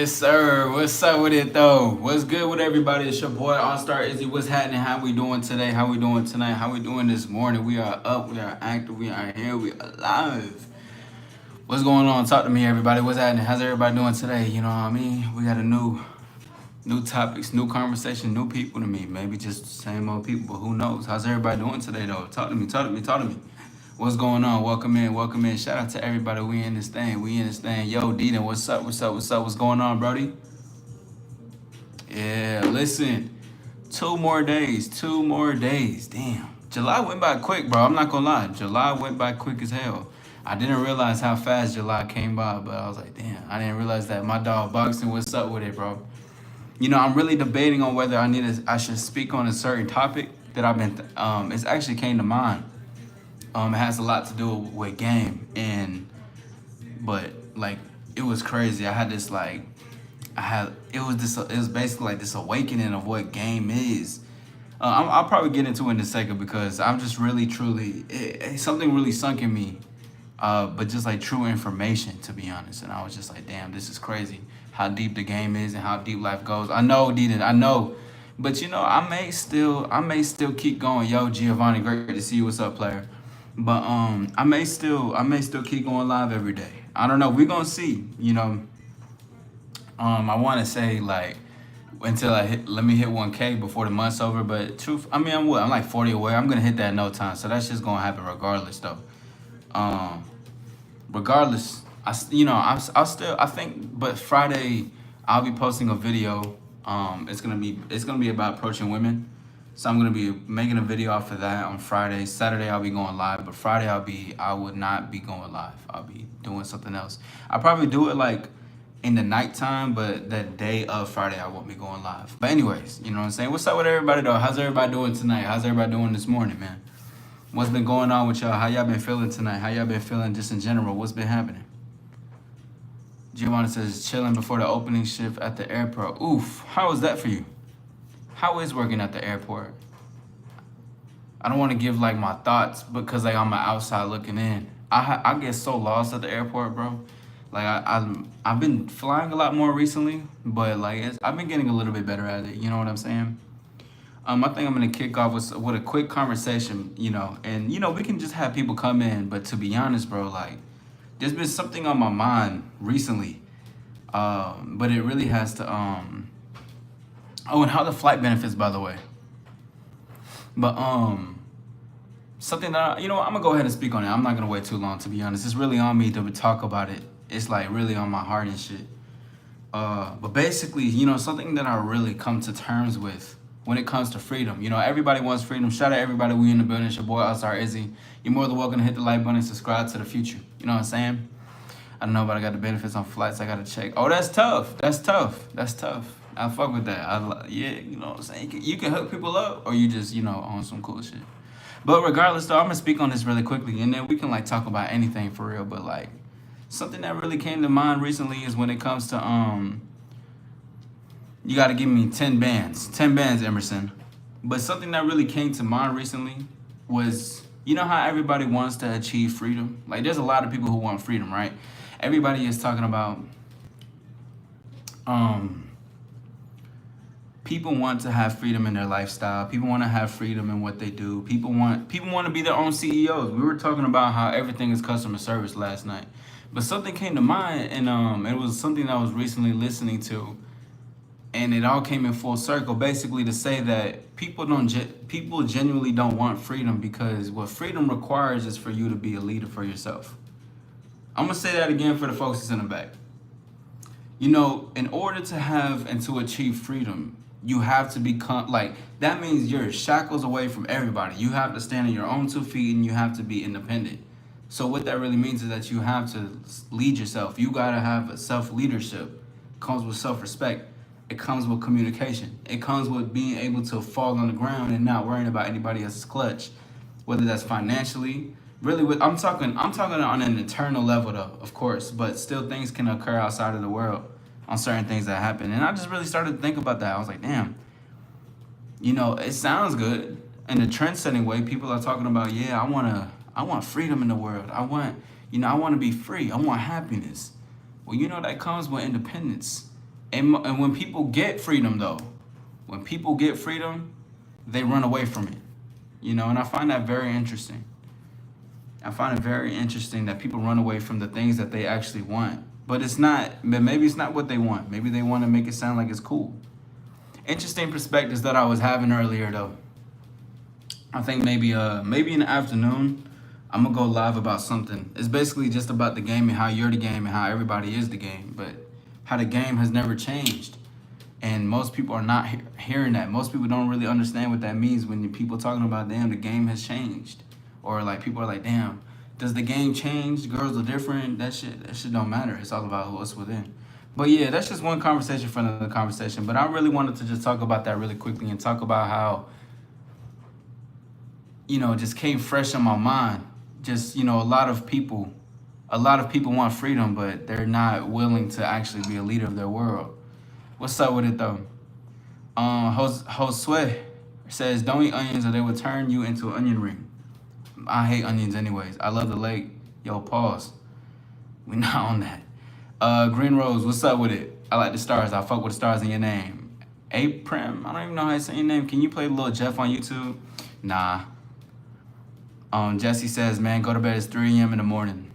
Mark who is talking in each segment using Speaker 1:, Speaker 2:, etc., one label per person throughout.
Speaker 1: Yes, sir. What's up with it though? What's good with everybody? It's your boy All Star Izzy. What's happening? How we doing today? How we doing tonight? How we doing this morning? We are up. We are active. We are here. We are live. What's going on? Talk to me, everybody. What's happening? How's everybody doing today? You know what I mean? We got a new topics, new conversation, new people to me. Maybe just the same old people, but who knows? How's everybody doing today though? Talk to me. Talk to me. Talk to me. What's going on? Welcome in, welcome in. Shout out to everybody. We in this thing. We in this thing. Yo, Deedon, what's up? What's up? What's up? What's going on, Brody? Yeah, listen. 2 more days. 2 more days. Damn. July went by quick, bro. I'm not gonna lie. July went by quick as hell. I didn't realize how fast July came by, but I was like, damn, I didn't realize that. My dog Boxing, what's up with it, bro? You know, I'm really debating on whether I should speak on a certain topic that I've been it's actually came to mind. It has a lot to do with game, but like it was crazy. I had this like I had it was basically like this awakening of what game is. I'll probably get into it in a second because I'm just really truly something really sunk in me, but just like true information to be honest. And I was just like, damn, this is crazy. How deep the game is and how deep life goes. I know, Deedon, I know, but you know, I may still keep going. Yo, Giovanni, great to see you. What's up, player? But I may still keep going live every day. I don't know. We're gonna see. You know, I want to say like until let me hit 1K before the month's over. But truth, I mean, I'm like 40 away. I'm gonna hit that in no time. So that's just gonna happen regardless, though. Um, regardless, I'll still I think. But Friday, I'll be posting a video. It's gonna be about approaching women. So I'm gonna be making a video off of that on Friday. Saturday I'll be going live, but Friday I would not be going live. I'll be doing something else. I'll probably do it like in the nighttime, but the day of Friday I won't be going live. But anyways, you know what I'm saying? What's up with everybody though? How's everybody doing tonight? How's everybody doing this morning, man? What's been going on with y'all? How y'all been feeling tonight? How y'all been feeling just in general? What's been happening? Giovanni says chilling before the opening shift at the airport. Oof, how is that for you? How is working at the airport? I don't want to give like my thoughts because like I'm outside looking in. I get so lost at the airport, bro. Like I've been flying a lot more recently, but like I've been getting a little bit better at it. You know what I'm saying? I think I'm gonna kick off with a quick conversation. You know, and you know we can just have people come in, but to be honest, bro, like there's been something on my mind recently, but it really has to Oh, and how the flight benefits, by the way. But something that you know, I'm gonna go ahead and speak on it. I'm not gonna wait too long, to be honest. It's really on me to talk about it. It's like really on my heart and shit. But basically, you know, something that I really come to terms with when it comes to freedom. You know, everybody wants freedom. Shout out everybody. We in the building. It's your boy All-Star Izzy. You're more than welcome to hit the like button and subscribe to the future. You know what I'm saying? I don't know, but I got the benefits on flights. I gotta check. Oh, that's tough. That's tough. That's tough. I fuck with that. Yeah, you know what I'm saying? You can hook people up or you just, you know, on some cool shit. But regardless, though, I'm gonna speak on this really quickly and then we can like talk about anything for real. But like something that really came to mind recently is when it comes to you gotta give me 10 bands. 10 bands, Emerson. But something that really came to mind recently was, you know how everybody wants to achieve freedom? Like there's a lot of people who want freedom, right? Everybody is talking about people want to have freedom in their lifestyle. People want to have freedom in what they do. People want to be their own CEOs. We were talking about how everything is customer service last night. But something came to mind and it was something that I was recently listening to and it all came in full circle basically to say that people genuinely don't want freedom because what freedom requires is for you to be a leader for yourself. I'm going to say that again for the folks that's in the back. You know, in order to have and to achieve freedom, you have to become like that means you're shackles away from everybody. You have to stand on your own 2 feet and you have to be independent. So what that really means is that you have to lead yourself. You got to have a self-leadership. It comes with self-respect. It comes with communication. It comes with being able to fall on the ground and not worrying about anybody else's clutch, whether that's financially. Really, I'm talking on an internal level though, of course, but still things can occur outside of the world on certain things that happen. And I just really started to think about that. I was like, damn, you know, it sounds good. In the trend setting way, people are talking about, yeah, I want freedom in the world. I want to be free. I want happiness. Well, you know, that comes with independence. And when people get freedom, though, when people get freedom, they run away from it. And I find that very interesting. I find it very interesting that people run away from the things that they actually want. But maybe it's not what they want. Maybe they want to make it sound like it's cool. Interesting perspectives that I was having earlier, though. I think maybe in the afternoon, I'm gonna go live about something. It's basically just about the game and how you're the game and how everybody is the game, but how the game has never changed. And most people are not hearing that. Most people don't really understand what that means when people talking about, damn, the game has changed. Or like people are like, damn, does the game change? Girls are different. That shit don't matter. It's all about what's within. But yeah, that's just one conversation for another conversation. But I really wanted to just talk about that really quickly and talk about how, it just came fresh on my mind. Just, a lot of people want freedom, but they're not willing to actually be a leader of their world. What's up with it though? Josue says, don't eat onions or they will turn you into an onion ring. I hate onions anyways. I love the lake. Yo, pause. We not on that. Green Rose, what's up with it? I like the stars. I fuck with the stars in your name. Aprim, I don't even know how to say your name. Can you play Lil Jeff on YouTube? Nah. Jesse says, man, go to bed. It's 3 a.m. in the morning.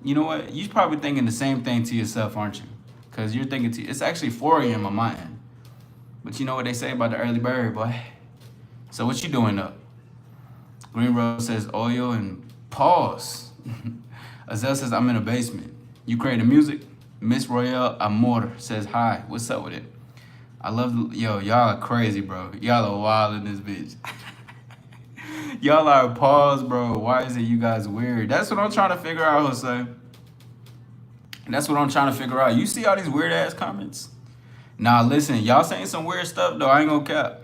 Speaker 1: You know what? You're probably thinking the same thing to yourself, aren't you? Because you're thinking it's actually 4 a.m. on my end. But you know what they say about the early bird, boy. So what you doing up? Green Rose says oil and pause. Azel says I'm in a basement. You creating music? Miss Royale Amor says hi. What's up with it? I love y'all are crazy, bro. Y'all are wild in this bitch. Y'all are pause, bro. Why is it you guys weird? That's what I'm trying to figure out, Jose. That's what I'm trying to figure out. You see all these weird ass comments? Nah, listen, y'all saying some weird stuff though. I ain't gonna cap.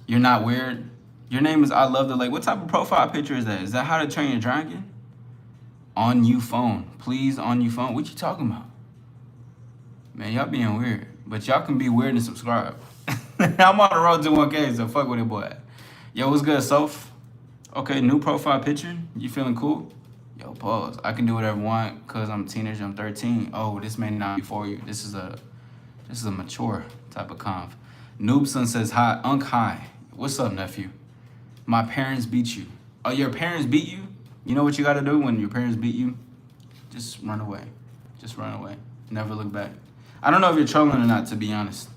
Speaker 1: You're not weird. Your name is I Love the Lake. What type of profile picture is that? Is that How to Train Your Dragon? On you phone. Please, on you phone. What you talking about? Man, y'all being weird. But y'all can be weird and subscribe. I'm on the road to 1K, so fuck with it, boy. Yo, what's good, Soph? Okay, new profile picture. You feeling cool? Yo, pause. I can do whatever I want because I'm a teenager. I'm 13. Oh, this may not be for you. This is a mature type of conv. Noobson says hi. Unk hi. What's up, nephew? My parents beat you. Oh, your parents beat you? You know what you got to do when your parents beat you? Just run away. Just run away. Never look back. I don't know if you're trolling or not, to be honest.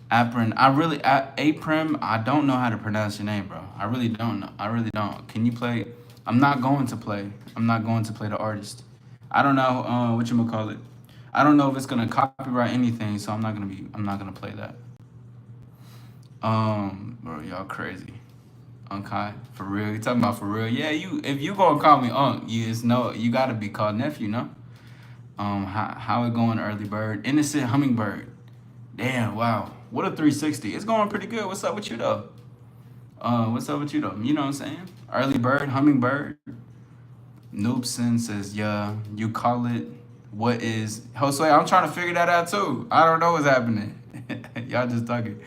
Speaker 1: Aprim, I don't know how to pronounce your name, bro. I really don't know. I really don't. Can you play? I'm not going to play the artist. I don't know whatchamacallit. I don't know if it's gonna copyright anything, so I'm not gonna play that. Bro, y'all crazy. Unkai, for real? You talking about for real? Yeah, if you gonna call me Unk, you gotta be called nephew, no? How it going, early bird? Innocent hummingbird. Damn, wow. What a 360. It's going pretty good. What's up with you though? What's up with you though? You know what I'm saying? Early bird, hummingbird. Noobson says, yeah, you call it what is Josue, I'm trying to figure that out too. I don't know what's happening. Y'all just talking.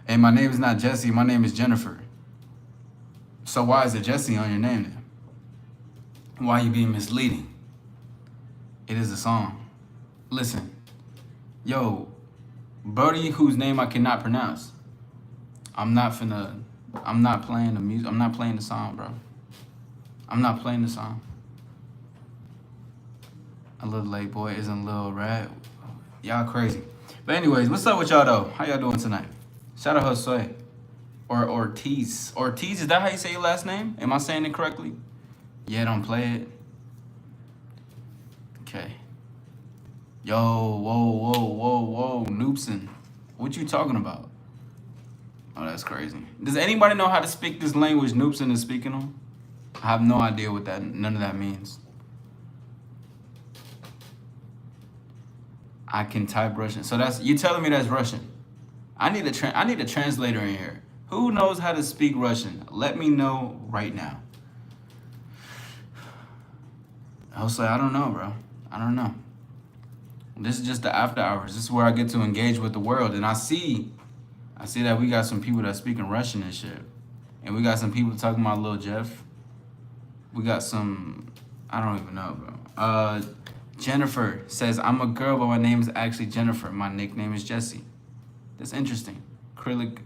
Speaker 1: And my name is not Jesse, my name is Jennifer. So why is it Jesse on your name then? Why are you being misleading? It is a song. Listen, yo, Brody, whose name I cannot pronounce. I'm not playing the music. I'm not playing the song, bro. I'm not playing the song. A little late boy isn't a little rat. Y'all crazy. But anyways, what's up with y'all though? How y'all doing tonight? Shout out Josue. Or Ortiz. Ortiz, is that how you say your last name? Am I saying it correctly? Yeah, don't play it. Okay. Yo, whoa, Noobson. What you talking about? Oh, that's crazy. Does anybody know how to speak this language Noobson is speaking on? I have no idea what none of that means. I can type Russian. So you telling me that's Russian. I need a translator in here. Who knows how to speak Russian? Let me know right now. I was like, I don't know, bro. I don't know. This is just the after hours. This is where I get to engage with the world. And I see that we got some people that speaking Russian and shit. And we got some people talking about Lil Jeff. We got some, I don't even know, bro. Jennifer says, I'm a girl, but my name is actually Jennifer. My nickname is Jessie. That's interesting. Acrylic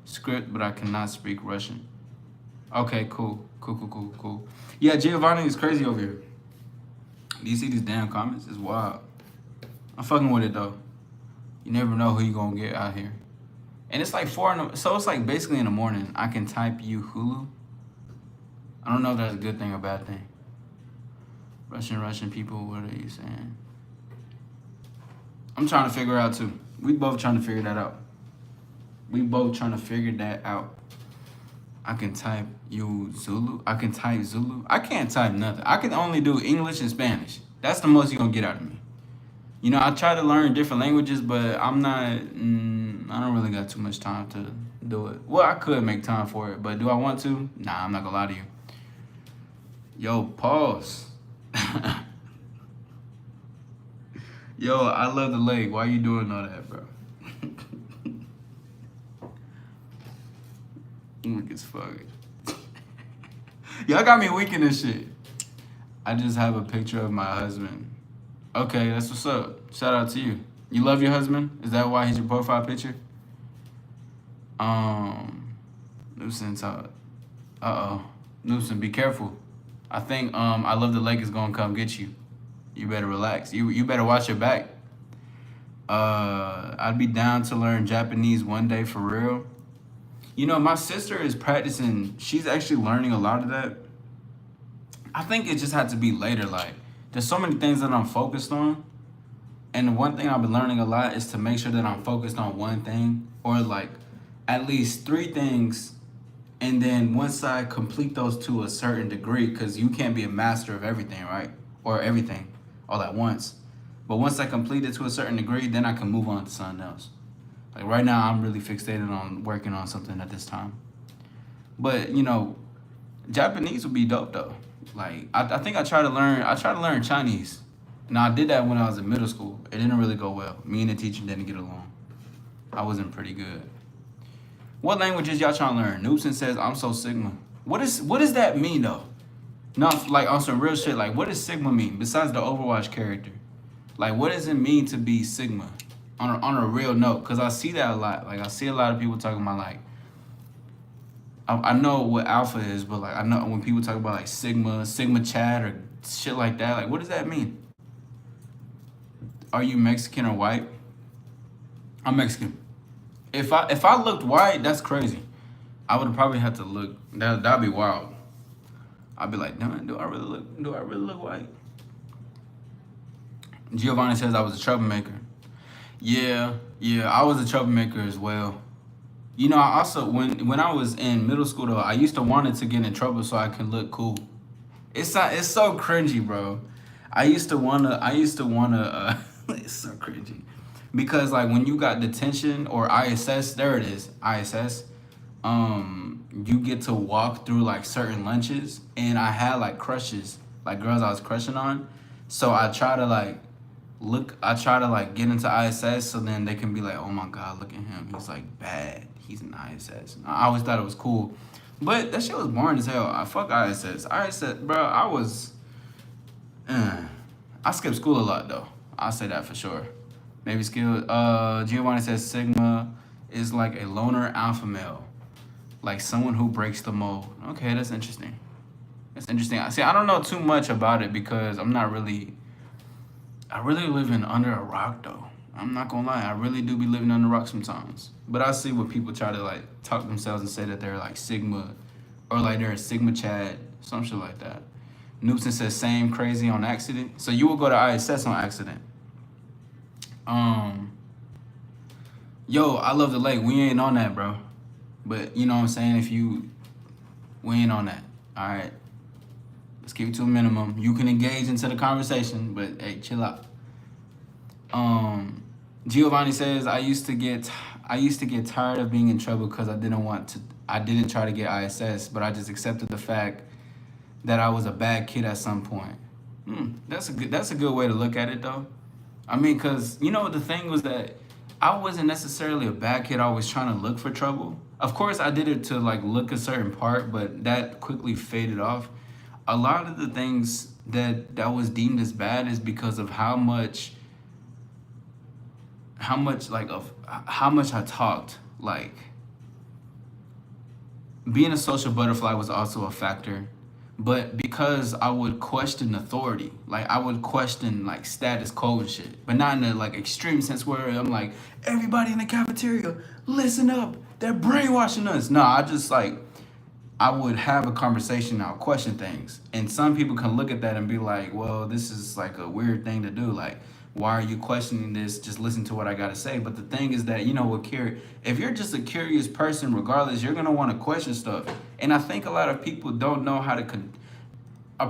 Speaker 1: script, but I cannot speak Russian. Okay, cool. Cool. Yeah, Giovanni is crazy over here. Do you see these damn comments? It's wild. I'm fucking with it, though. You never know who you gonna get out here. And it's like 4 in the, so it's like basically in the morning. I can type you Hulu. I don't know if that's a good thing or bad thing. Russian people, what are you saying? I'm trying to figure out too. We both trying to figure that out. I can type you Zulu. I can type Zulu. I can't type nothing. I can only do English and Spanish. That's the most you're gonna get out of me. You know, I try to learn different languages, but I'm not, I don't really got too much time to do it. Well, I could make time for it, but do I want to? Nah, I'm not gonna lie to you. Yo, pause. Yo, I love the leg. Why you doing all that, bro? Weak as fuck. Y'all got me weak in this shit. I just have a picture of my husband. Okay, that's what's up. Shout out to you. You love your husband? Is that why he's your profile picture? Nuisance. Nuisance, be careful. I think I love the lake is gonna come get you. You better relax. You better watch your back. I'd be down to learn Japanese one day for real. You know, my sister is practicing. She's actually learning a lot of that. I think it just had to be later. Like, there's so many things that I'm focused on. And the one thing I've been learning a lot is to make sure that I'm focused on one thing or like at least 3 things. And then once I complete those to a certain degree, because you can't be a master of everything, right? Or everything all at once. But once I complete it to a certain degree, then I can move on to something else. Like right now, I'm really fixated on working on something at this time. But, you know, Japanese would be dope though. Like, I think I tried to learn Chinese. Now, I did that when I was in middle school. It didn't really go well. Me and the teacher didn't get along. I wasn't pretty good. What languages y'all trying to learn? Noobson says, I'm so Sigma. What does that mean, though? No, like, on some real shit, like, what does Sigma mean, besides the Overwatch character? Like, what does it mean to be Sigma? On a real note, because I see that a lot. Like, I see a lot of people talking about, like, I know what alpha is, but, like, I know when people talk about, like, Sigma chat or shit like that, like, what does that mean? Are you Mexican or white? I'm Mexican. If I looked white, that's crazy. I would probably have to look. That'd be wild. I'd be like, damn, do I really look white? Giovanni says I was a troublemaker. Yeah, I was a troublemaker as well. You know, I also when I was in middle school though, I used to want to get in trouble so I can look cool. It's so cringy, bro. I used to wanna. It's so cringy. Because like when you got detention or ISS, there it is, ISS, you get to walk through like certain lunches, and I had like crushes, like girls I was crushing on. So I try to get into ISS so then they can be like, oh my God, look at him. He's like bad. He's an ISS. I always thought it was cool. But that shit was boring as hell. I fuck ISS. ISS, bro, I skipped school a lot though. I'll say that for sure. Maybe skill. Giovanni says Sigma is like a loner alpha male, like someone who breaks the mold. Okay, that's interesting. See, I don't know too much about it because I really live under a rock though. I'm not gonna lie, I really do be living under a rock sometimes. But I see what people try to like talk themselves and say that they're like Sigma, or like they're a Sigma Chad, some shit like that. Noobson says same crazy on accident. So you will go to ISS on accident. Yo, I love the lake. We ain't on that, bro. But you know what I'm saying? We ain't on that. All right. Let's keep it to a minimum. You can engage into the conversation, but hey, chill out. Giovanni says I used to get tired of being in trouble because I didn't try to get ISS, but I just accepted the fact that I was a bad kid at some point. That's a good way to look at it though. I mean, because, you know, the thing was that I wasn't necessarily a bad kid always trying to look for trouble. Of course, I did it to, like, look a certain part, but that quickly faded off. A lot of the things that was deemed as bad is because of how much I talked. Like, being a social butterfly was also a factor, but because I would question authority, like I would question like status quo and shit, but not in a like extreme sense where I'm like, everybody in the cafeteria, listen up, they're brainwashing us. No, I just like, I would have a conversation, I'll question things. And some people can look at that and be like, well, this is like a weird thing to do. Like, why are you questioning this? Just listen to what I gotta say. But the thing is that, what if you're just a curious person, regardless, you're gonna wanna question stuff. And I think a lot of people don't know how to,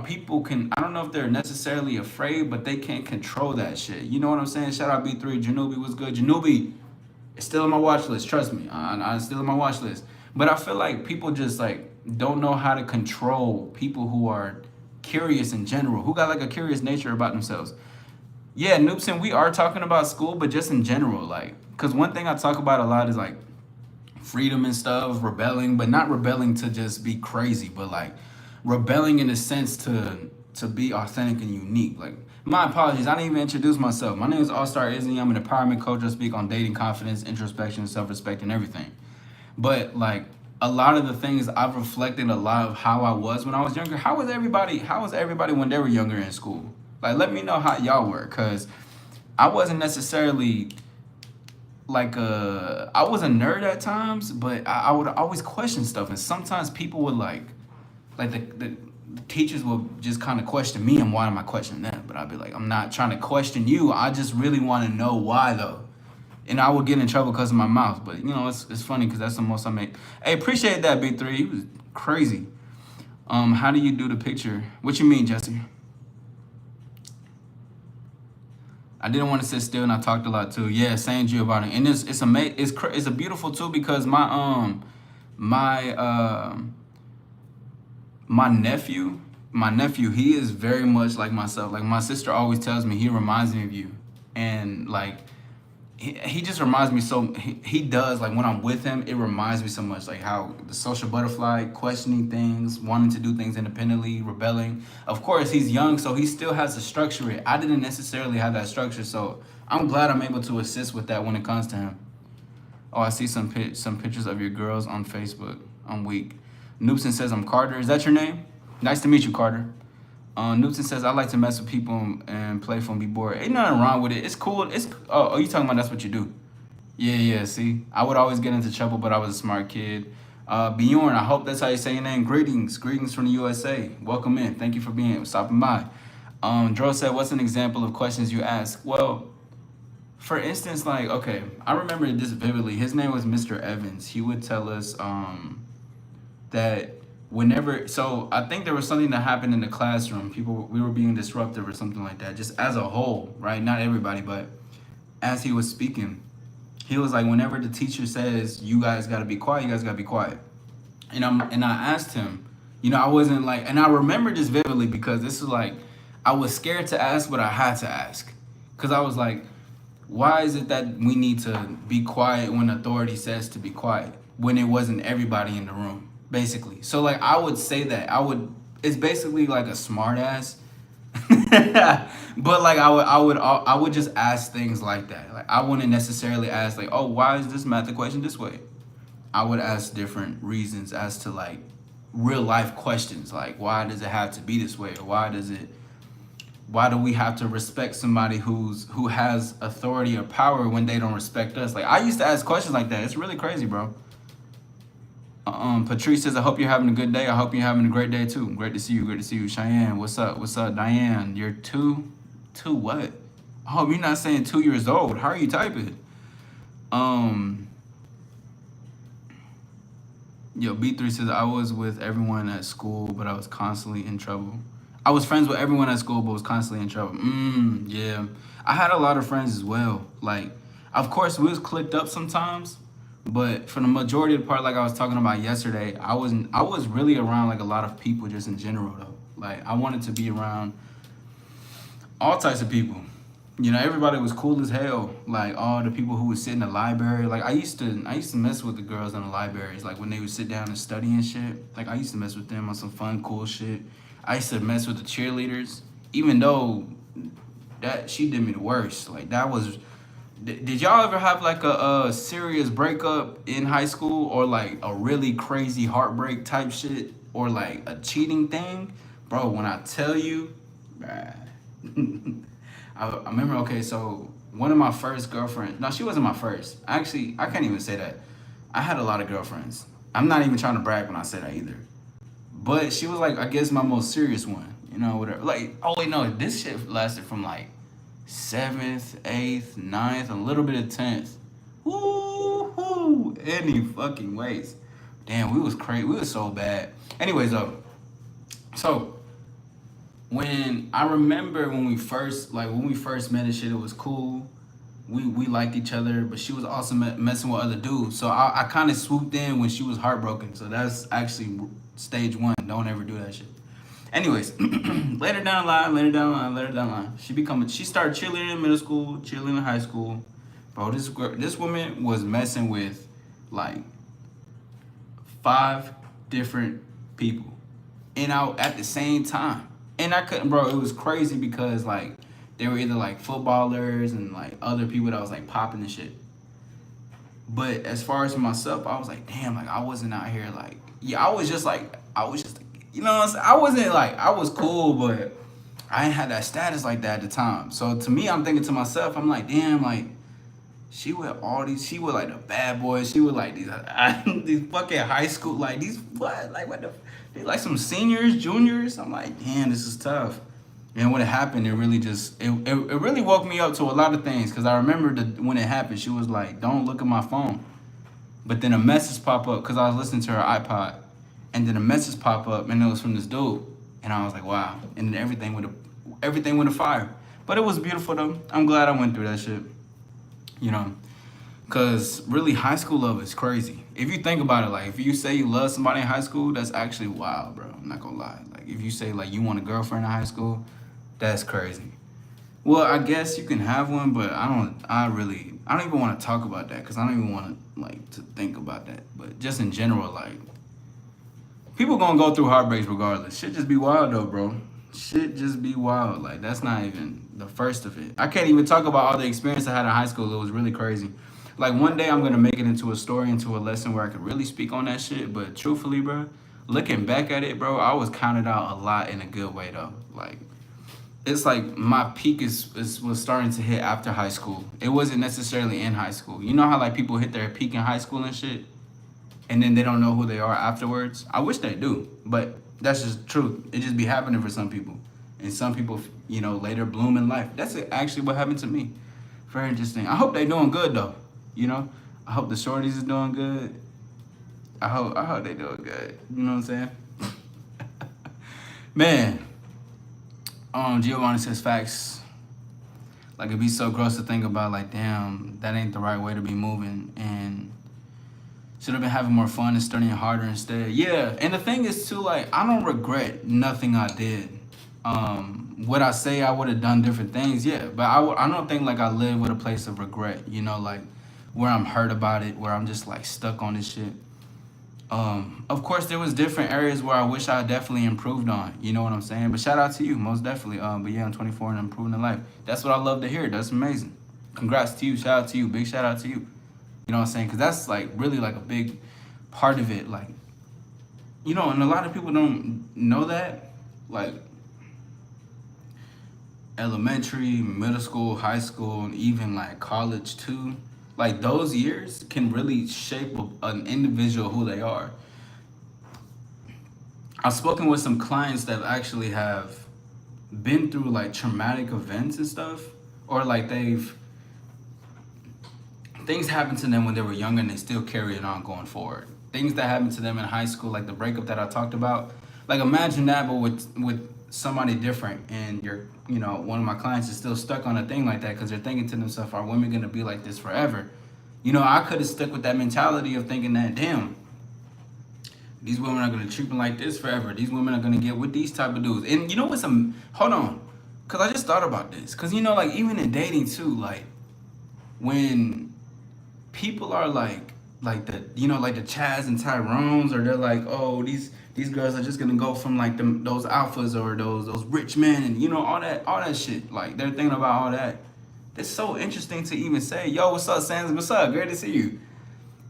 Speaker 1: people can, I don't know if they're necessarily afraid, but they can't control that shit. You know what I'm saying? Shout out B3, Janubi was good. Janubi, it's still on my watch list. Trust me, I'm still on my watch list. But I feel like people just like don't know how to control people who are curious in general, who got like a curious nature about themselves. Yeah, Noobson, we are talking about school, but just in general, like, because one thing I talk about a lot is like freedom and stuff, rebelling, but not rebelling to just be crazy, but like rebelling in a sense to be authentic and unique. Like, my apologies, I didn't even introduce myself. My name is All Star Izzy. I'm an empowerment coach. I speak on dating, confidence, introspection, self-respect, and everything. But like a lot of the things I've reflected a lot of how I was when I was younger. How was everybody when they were younger in school? Like, let me know how y'all were, cause I wasn't necessarily like I was a nerd at times, but I would always question stuff, and sometimes people would like the teachers would just kind of question me, and why am I questioning them? But I'd be like, I'm not trying to question you. I just really want to know why though. And I would get in trouble because of my mouth. But it's funny because that's the most I make. Hey, appreciate that, B3. He was crazy. How do you do the picture? What you mean, Jesse? I didn't want to sit still, and I talked a lot too. Yeah, same Giovanni. And it's a beautiful too, because my my nephew, he is very much like myself. Like, my sister always tells me he reminds me of you, and like he just reminds me, so he does, like, when I'm with him, it reminds me so much, like how the social butterfly, questioning things, wanting to do things independently, rebelling. Of course, he's young, so he still has to structure it. I didn't necessarily have that structure, so I'm glad I'm able to assist with that when it comes to him. Oh, I see some pictures of your girls on Facebook. I'm weak. Noobson says, I'm Carter. Is that your name? Nice to meet you, Carter. Newton says, I like to mess with people and play and be bored. Ain't nothing wrong with it. It's cool. You talking about that's what you do? Yeah. See, I would always get into trouble, but I was a smart kid. Bjorn, I hope that's how you say your name. Greetings from the USA. Welcome in. Thank you for stopping by. Dro said, what's an example of questions you ask? Well, for instance, like, okay, I remember this vividly. His name was Mr. Evans. He would tell us that so I think there was something that happened in the classroom. We were being disruptive or something like that, just as a whole, right? Not everybody, but as he was speaking, he was like, whenever the teacher says, you guys got to be quiet, you guys got to be quiet. And I asked him, I wasn't like, and I remember this vividly because this was like, I was scared to ask, but I had to ask. Because I was like, why is it that we need to be quiet when authority says to be quiet, when it wasn't everybody in the room? Basically. So like, I would say that it's basically like a smart ass. But like, I would just ask things like that. Like, I wouldn't necessarily ask like, oh, why is this math equation this way? I would ask different reasons as to like real life questions. Like, why does it have to be this way? Or why do we have to respect somebody who has authority or power when they don't respect us? Like, I used to ask questions like that. It's really crazy, bro. Patrice says, I hope you're having a good day. I hope you're having a great day too. Great to see you. Cheyenne, what's up? Diane, you're two what? I hope you're not saying 2 years old. How are you typing? B3 says, I was with everyone at school, but I was constantly in trouble. I was friends with everyone at school, but was constantly in trouble. Yeah. I had a lot of friends as well. Like, of course, we was clicked up sometimes, but for the majority of the part, like I was talking about yesterday, I was really around like a lot of people just in general though. Like, I wanted to be around all types of people. Everybody was cool as hell. Like, all the people who would sit in the library. Like, I used to mess with the girls in the libraries. Like, when they would sit down and study and shit. Like, I used to mess with them on some fun, cool shit. I used to mess with the cheerleaders, even though that she did me the worst. Like that was. Did y'all ever have like a serious breakup in high school, or like a really crazy heartbreak type shit, or like a cheating thing, bro? When I tell you, bruh, I remember. Okay, so one of my first girlfriends. No, she wasn't my first. Actually, I can't even say that. I had a lot of girlfriends. I'm not even trying to brag when I say that either. But she was like, I guess my most serious one. You know, whatever. Like, oh wait, no, this shit lasted from like seventh, eighth, ninth, a little bit of 10th. Woo-hoo! Any fucking ways. Damn, we was crazy. We was so bad. Anyways, so when I remember when we first met and shit, it was cool. We liked each other, but she was also messing with other dudes. So I kind of swooped in when she was heartbroken. So that's actually stage one. Don't ever do that shit. Anyways, later down the line, she started cheerleading in middle school, cheerleading in high school. Bro, this woman was messing with like 5 different people, and out at the same time. And I couldn't, bro. It was crazy because like they were either like footballers and like other people that was like popping and shit. But as far as for myself, I was like, damn, like I wasn't out here like, yeah, I was just, you know what I'm saying? I wasn't like, I was cool, but I ain't had that status like that at the time. So to me, I'm thinking to myself, I'm like, damn, like she with like the bad boys, she with like these, these fucking high school, like these, what, like what the, they like some seniors, juniors. I'm like, damn, this is tough. And when it happened, it really just it really woke me up to a lot of things. Because I remember when it happened, she was like, "Don't look at my phone." But then a message pop up because I was listening to her iPod, and then a message pop up, and it was from this dude, and I was like, "Wow!" And then everything went to fire. But it was beautiful though. I'm glad I went through that shit. You know, because really, high school love is crazy. If you think about it, like if you say you love somebody in high school, that's actually wild, bro. I'm not gonna lie. Like if you say like you want a girlfriend in high school, that's crazy. Well, I guess you can have one, but I don't even want to talk about that because I don't even want to like to think about that. But just in general, like people gonna go through heartbreaks regardless. Shit just be wild though, bro. Shit just be wild. Like that's not even the first of it. I can't even talk about all the experience I had in high school. It was really crazy. Like one day I'm gonna make it into a story, into a lesson where I could really speak on that shit. But truthfully, bro, looking back at it, bro, I was counted out a lot in a good way though. Like it's like my peak was starting to hit after high school. It wasn't necessarily in high school. You know how like people hit their peak in high school and shit, and then they don't know who they are afterwards. I wish they do, but that's just truth. It just be happening for some people, and some people, you know, later bloom in life. That's actually what happened to me. Very interesting. I hope they doing good though. You know, I hope the shorties is doing good. I hope they doing good. You know what I'm saying? Man. Giovanni says facts. Like it'd be so gross to think about. Like, damn, that ain't the right way to be moving, and should have been having more fun and studying harder instead. Yeah, and the thing is too, like I don't regret nothing I did. Would I say I would have done different things? Yeah, but I don't think like I live with a place of regret. You know, like where I'm hurt about it, where I'm just like stuck on this shit. Of course, there was different areas where I wish I definitely improved on. You know what I'm saying? But shout out to you, most definitely. But yeah, I'm 24 and I'm improving in life. That's what I love to hear. That's amazing. Congrats to you. Shout out to you. Big shout out to you. You know what I'm saying? Because that's like really like a big part of it. Like, you know, and a lot of people don't know that. Like, elementary, middle school, high school, and even like college too. Like those years can really shape an individual who they are. I've spoken with some clients that actually have been through like traumatic events and stuff, or like things happened to them when they were younger and they still carry it on going forward. Things that happened to them in high school, like the breakup that I talked about. Like imagine that, but with somebody different, and you know, one of my clients is still stuck on a thing like that because they're thinking to themselves, are women gonna be like this forever? You know, I could have stuck with that mentality of thinking that, damn, these women are gonna treat me like this forever. These women are gonna get with these type of dudes. And you know what's hold on, cause I just thought about this. Cause you know, like even in dating too, like when people are like like the like the Chaz and Tyrones, or they're like, oh, these girls are just gonna go from like those alphas or those rich men, and all that shit. Like they're thinking about all that. It's so interesting to even say, yo, what's up, Sans? What's up? Great to see you.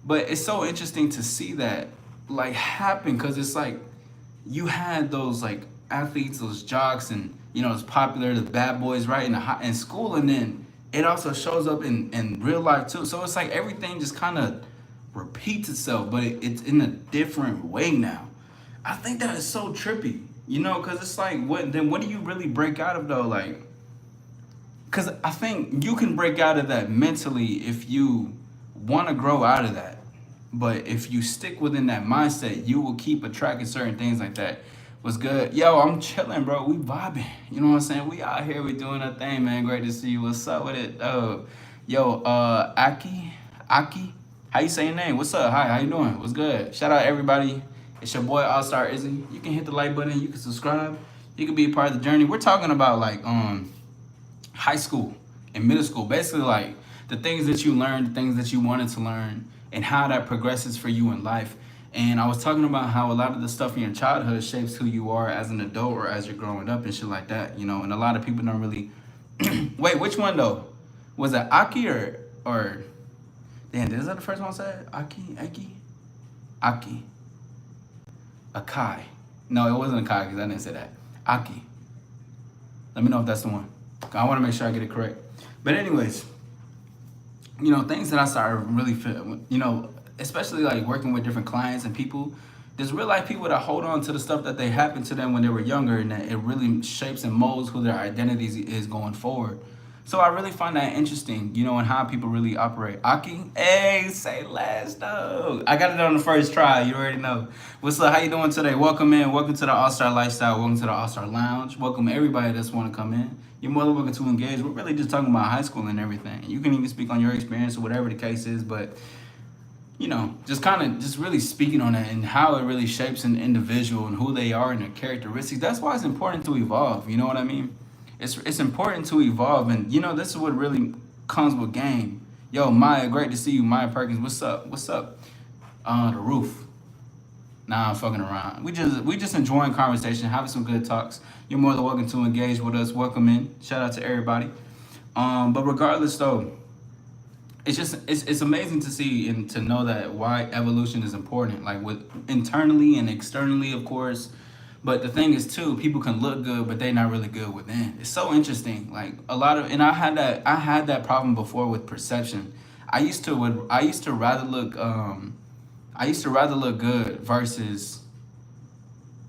Speaker 1: But it's so interesting to see that like happen, because it's like you had those like athletes, those jocks, and it's popular, the bad boys, right, in school, and then it also shows up in real life too. So it's like everything just kind of repeats itself, but it's in a different way now. I think that is so trippy, because it's like, what do you really break out of though? Like, because I think you can break out of that mentally if you want to grow out of that. But if you stick within that mindset, you will keep attracting certain things like that. What's good? Yo, I'm chilling, bro. We vibing. You know what I'm saying? We out here. We doing our thing, man. Great to see you. What's up with it? Yo, Aki. How you say your name? What's up? Hi, how you doing? What's good? Shout out everybody. It's your boy All Star Izzy. You can hit the like button. You can subscribe. You can be a part of the journey. We're talking about like high school and middle school. Basically, like the things that you learned, the things that you wanted to learn, and how that progresses for you in life. And I was talking about how a lot of the stuff in your childhood shapes who you are as an adult or as you're growing up and shit like that, and a lot of people don't really wait, which one though? Was it Aki or damn, is that the first one I said? Aki. Akai. No, it wasn't Akai because I didn't say that. Aki. Let me know if that's the one. I want to make sure I get it correct. But anyways, things that I started really feel, especially like working with different clients and people, there's real life people that hold on to the stuff that they happened to them when they were younger, and that it really shapes and molds who their identity is going forward. So I really find that interesting, and how people really operate. Aki, hey, say less though. I got it on the first try. You already know. What's up? How you doing today? Welcome in. Welcome to the All Star Lifestyle. Welcome to the All Star Lounge. Welcome everybody that's want to come in. You're more than welcome to engage. We're really just talking about high school and everything. You can even speak on your experience or whatever the case is, but just really speaking on that and how it really shapes an individual and who they are and their characteristics. That's why it's important to evolve. You know what I mean? It's important to evolve, and this is what really comes with game. Yo, Maya, great to see you. Maya Perkins, what's up? What's up? The roof. Nah, I'm fucking around. We just enjoying conversation, having some good talks. You're more than welcome to engage with us. Welcome in. Shout out to everybody. But regardless though, it's amazing to see and to know that why evolution is important, like with internally and externally, of course. But the thing is too, people can look good, but they're not really good within. It's so interesting. Like and I had that problem before with perception. I used to rather look good versus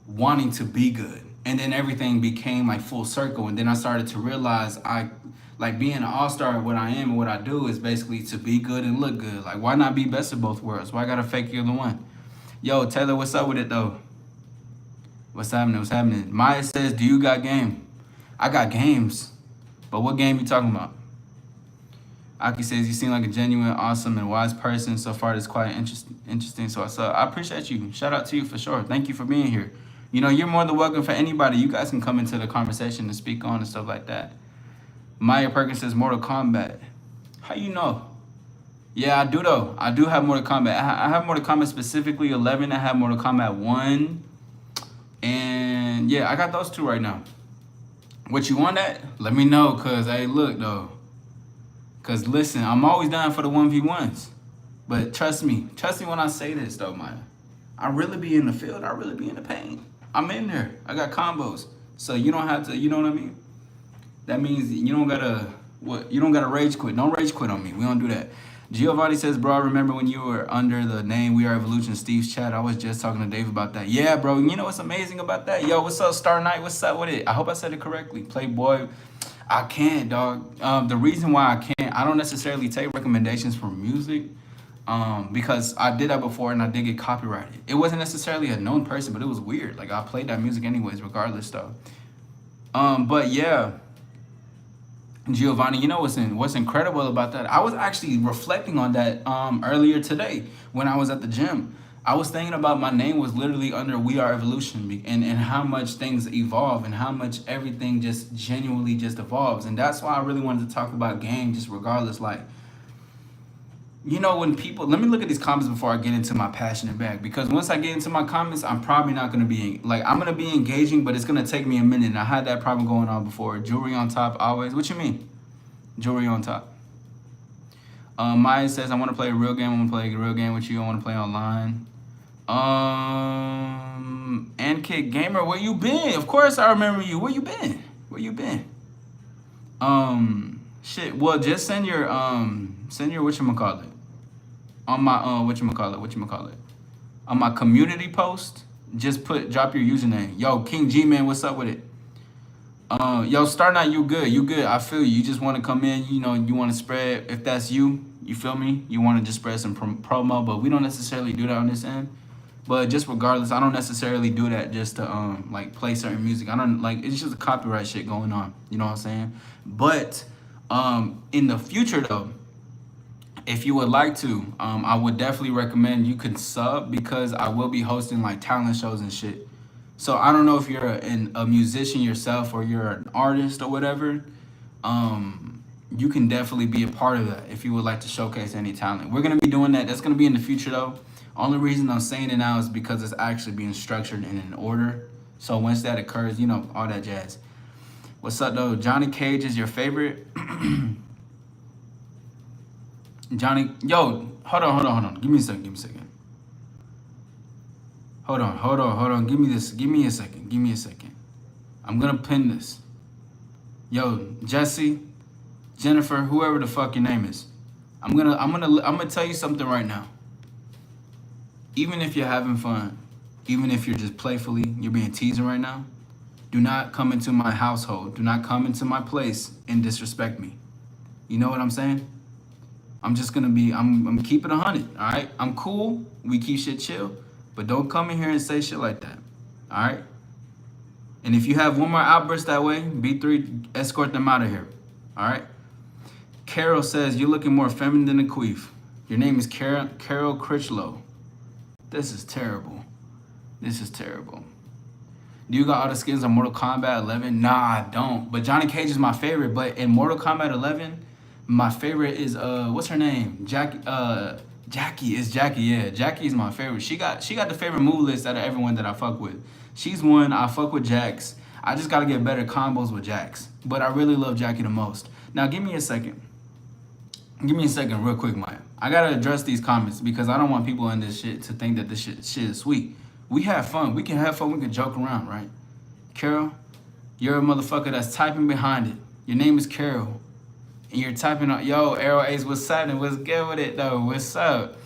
Speaker 1: wanting to be good. And then everything became like full circle. And then I started to realize like being an all-star, what I am and what I do is basically to be good and look good. Like, why not be best of both worlds? Why I gotta fake either one? Yo, Taylor, what's up with it though? What's happening? What's happening? Maya says, do you got game? I got games. But what game you talking about? Aki says, you seem like a genuine, awesome, and wise person. So far, it's quite interesting. So I appreciate you. Shout out to you for sure. Thank you for being here. You're more than welcome for anybody. You guys can come into the conversation and speak on and stuff like that. Maya Perkins says, Mortal Kombat. How you know? Yeah, I do though. I do have Mortal Kombat. I have Mortal Kombat specifically 11. I have Mortal Kombat 1. And yeah, I got those two right now. What you want that? Let me know, cause hey, look though. Cause listen, I'm always down for the 1v1s. But trust me when I say this though, Maya. I really be in the field, I really be in the pain. I'm in there. I got combos. So you don't have to, you know what I mean? That means you don't gotta rage quit. Don't rage quit on me. We don't do that. Giovanni says, bro, I remember when you were under the name We Are Evolution, Steve's chat. I was just talking to Dave about that. Yeah, bro. You know what's amazing about that? Yo, what's up, Star Knight? What's up with it? I hope I said it correctly. Playboy. I can't, dog. The reason why I can't, I don't necessarily take recommendations from music because I did that before and I did get copyrighted. It wasn't necessarily a known person, but it was weird. Like, I played that music anyways, regardless, though. But yeah. Giovanni, you know what's incredible about that? I was actually reflecting on that earlier today when I was at the gym. I was thinking about my name was literally under We Are Evolution, and how much things evolve and how much everything just genuinely just evolves. And that's why I really wanted to talk about game just regardless. Like, You know, when people, let me look at these comments before I get into my passionate bag, because once I get into my comments, I'm probably not going to be like, I'm going to be engaging, but it's going to take me a minute. And I had that problem going on before. Jewelry on top always. What you mean? Jewelry on top. Maya says, I want to play a real game. I want to play a real game with you. I want to play online. And Kid Gamer, where you been? Of course I remember you. Where you been? Where you been? Shit. Well, just send your whatchamacallit on my whatchamacallit on my community post. Just drop your username. Yo, King G Man, what's up with it? Yo, Star Knight, you good? You good? I feel you. You just want to come in. You know, you want to spread. If that's you, you feel me? You want to just spread some promo, but we don't necessarily do that on this end. But just regardless, I don't necessarily do that just to like play certain music. I don't like, it's just a copyright shit going on. You know what I'm saying? But in the future though, if you would like to, I would definitely recommend you could sub, because I will be hosting like talent shows and shit. So I don't know if you're a musician yourself or you're an artist or whatever. You can definitely be a part of that if you would like to showcase any talent. We're gonna be doing that. That's gonna be in the future though. Only reason I'm saying it now is because it's actually being structured in an order. So once that occurs, you know, all that jazz. What's up though? Johnny Cage is your favorite? Johnny, yo, hold on. Give me a second. Hold on. Give me a second. I'm gonna pin this. Yo, Jesse, Jennifer, whoever the fuck your name is. I'm gonna tell you something right now. Even if you're having fun, even if you're just playfully, you're being teasing right now, do not come into my household. Do not come into my place and disrespect me. You know what I'm saying? I'm just gonna be, I'm keeping 100, all right? I'm cool, we keep shit chill, but don't come in here and say shit like that, all right? And if you have one more outburst that way, B3, escort them out of here, all right? Carol says, you're looking more feminine than a queef. Your name is Carol Critchlow. This is terrible. Do you got all the skins on Mortal Kombat 11? Nah, I don't. But Johnny Cage is my favorite. But in Mortal Kombat 11, my favorite is what's her name? Jackie. Jackie is Jackie. Yeah, Jackie is my favorite. She got the favorite move list out of everyone that I fuck with. She's one. I fuck with Jax. I just gotta get better combos with Jax. But I really love Jackie the most. Now give me a second. Real quick, Maya. I gotta address these comments because I don't want people in this shit to think that this shit is sweet. We have fun. We can have fun. We can joke around, right? Carol, you're a motherfucker that's typing behind it. Your name is Carol. And you're typing on, yo, Arrow Ace, what's happening? What's good with it, though? What's up?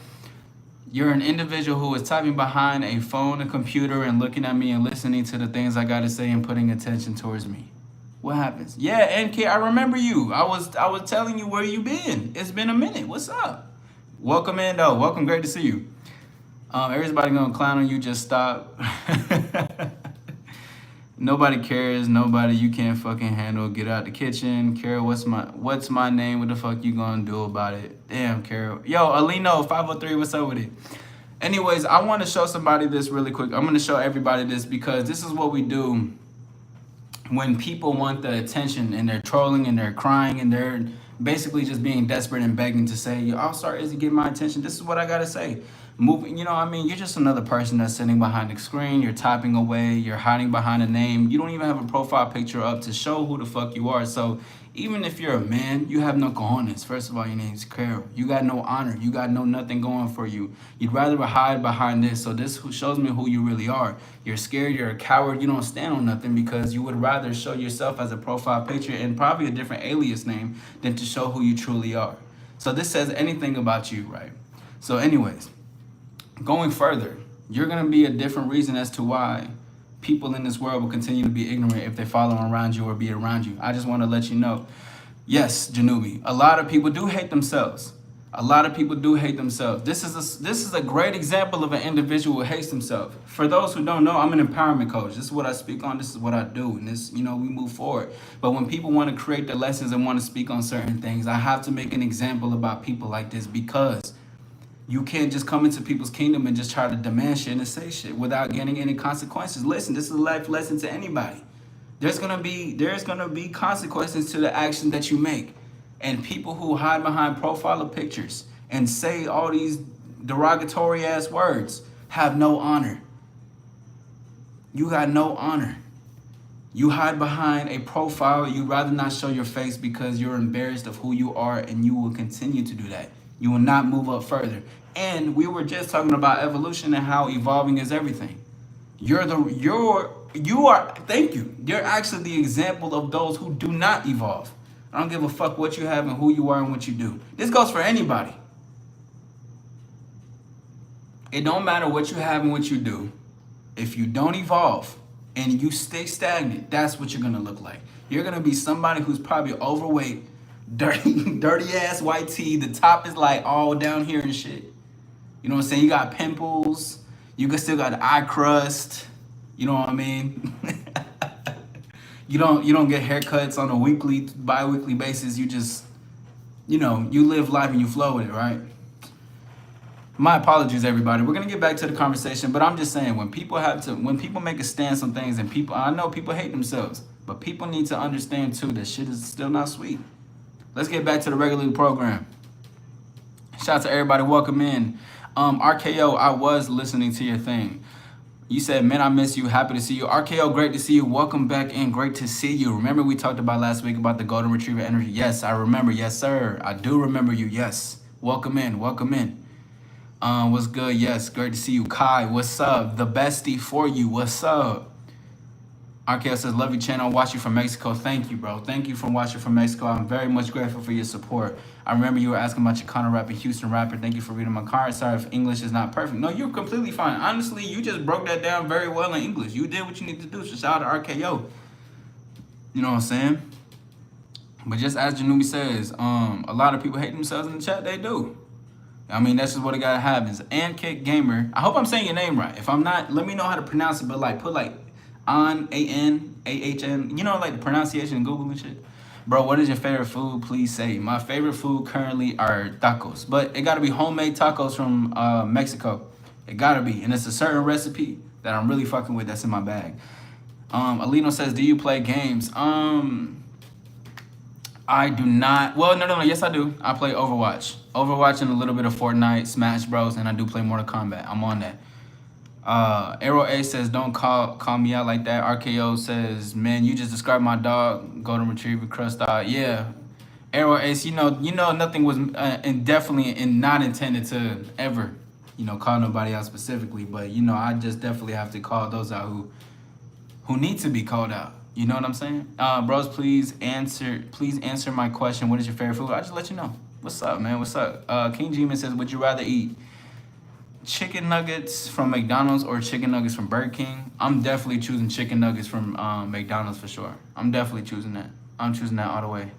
Speaker 1: You're an individual who is typing behind a phone, a computer, and looking at me and listening to the things I gotta say and putting attention towards me. What happens? Yeah, NK, I remember you. I was telling you where you been. It's been a minute. What's up? Welcome in, though. Welcome. Great to see you. Everybody gonna clown on you. Just stop. Nobody cares. Nobody. You can't fucking handle. Get out the kitchen. Carol, what's my name? What the fuck you gonna do about it? Damn, Carol. Yo, Alino 503. What's up with it? Anyways, I want to show somebody this really quick. I'm gonna show everybody this because this is what we do when people want the attention and they're trolling and they're crying and they're basically just being desperate and begging to say, yo, I'll start Izzy, get my attention. This is what I gotta say. Moving, you know, I mean, you're just another person that's sitting behind the screen. You're typing away. You're hiding behind a name. You don't even have a profile picture up to show who the fuck you are. So even if you're a man, you have no cojones. First of all, your name's Carol. You got no honor. You got no nothing going for you. You'd rather hide behind this. So this shows me who you really are. You're scared. You're a coward. You don't stand on nothing because you would rather show yourself as a profile picture and probably a different alias name than to show who you truly are. So this says anything about you, right? So anyways, going further, you're going to be a different reason as to why people in this world will continue to be ignorant if they follow around you or be around you. I just want to let you know. Yes, Janubi, a lot of people do hate themselves. This is a great example of an individual who hates himself. For those who don't know, I'm an empowerment coach. This is what I speak on. This is what I do. And this, you know, we move forward. But when people want to create the lessons and want to speak on certain things, I have to make an example about people like this because you can't just come into people's kingdom and just try to demand shit and say shit without getting any consequences. Listen, this is a life lesson to anybody. There's gonna be consequences to the action that you make. And people who hide behind profile of pictures and say all these derogatory ass words have no honor. You got no honor. You hide behind a profile. You'd rather not show your face because you're embarrassed of who you are, and you will continue to do that. You will not move up further. And we were just talking about evolution and how evolving is everything. You are, thank you. You're actually the example of those who do not evolve. I don't give a fuck what you have and who you are and what you do. This goes for anybody. It don't matter what you have and what you do. If you don't evolve and you stay stagnant, that's what you're gonna look like. You're gonna be somebody who's probably overweight, dirty ass white tee. The top is like all down here and shit. You know what I'm saying? You got pimples. You still got eye crust. You know what I mean? You don't get haircuts on a weekly, bi-weekly basis. You just, you live life and you flow with it, right? My apologies, everybody. We're gonna get back to the conversation, but I'm just saying when people make a stance on things, and I know people hate themselves, but people need to understand too that shit is still not sweet. Let's get back to the regular program. Shout out to everybody. Welcome in. RKO, I was listening to your thing. You said, man, I miss you. Happy to see you. RKO, great to see you. Welcome back in. Great to see you. Remember we talked about last week about the golden retriever energy? Yes, I remember. Yes, sir. I do remember you. Yes. Welcome in. Welcome in. What's good? Yes, great to see you. Kai, what's up? The bestie for you. What's up? RKO says, love your channel. Watch you from Mexico. Thank you, bro. Thank you for watching from Mexico. I'm very much grateful for your support. I remember you were asking about Chicano rapper, Houston rapper. Thank you for reading my card. Sorry if English is not perfect. No, you're completely fine. Honestly, you just broke that down very well in English. You did what you need to do. So shout out to RKO. You know what I'm saying? But just as Janumi says, a lot of people hate themselves in the chat. They do. I mean, that's just what it gotta happen. And Kick Gamer. I hope I'm saying your name right. If I'm not, let me know how to pronounce it. But like, put like on ANAHN. You know, like the pronunciation in Google and shit. Bro, what is your favorite food? Please say. My favorite food currently are tacos, but it gotta be homemade tacos from Mexico. It gotta be, and it's a certain recipe that I'm really fucking with. That's in my bag. Alino says, do you play games? I do not. Well, no. Yes, I do. I play Overwatch. Overwatch and a little bit of Fortnite, Smash Bros, and I do play Mortal Kombat. I'm on that. Arrow A says, don't call me out like that. RKO says, man, you just described my dog, golden retriever, crust dog. Yeah. Arrow Ace, you know, nothing was definitely not intended to ever, call nobody out specifically. But, I just definitely have to call those out who need to be called out. You know what I'm saying? Bros, please answer my question. What is your favorite food? I'll just let you know. What's up, man? What's up? King G-Man says, would you rather eat chicken nuggets from McDonald's or chicken nuggets from Burger King? I'm definitely choosing chicken nuggets from McDonald's for sure. I'm definitely choosing that. I'm choosing that all the way.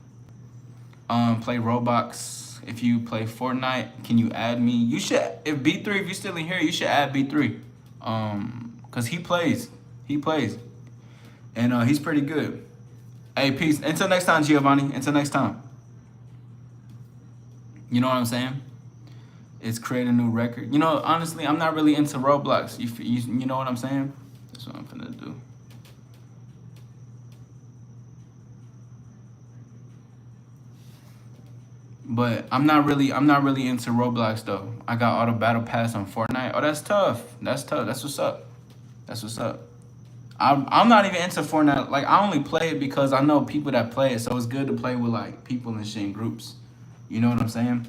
Speaker 1: Play Roblox. If you play Fortnite, can you add me? You should. If B3, if you're still in here, you should add B3. Cause he plays, and he's pretty good. Hey, peace. Until next time, Giovanni. Until next time. You know what I'm saying? It's create a new record. Honestly, I'm not really into Roblox. You know what I'm saying? That's what I'm finna do. But I'm not really into Roblox though. I got auto battle pass on Fortnite. Oh, that's tough. That's what's up. I'm not even into Fortnite. Like, I only play it because I know people that play it, so it's good to play with like people and shit in groups. You know what I'm saying?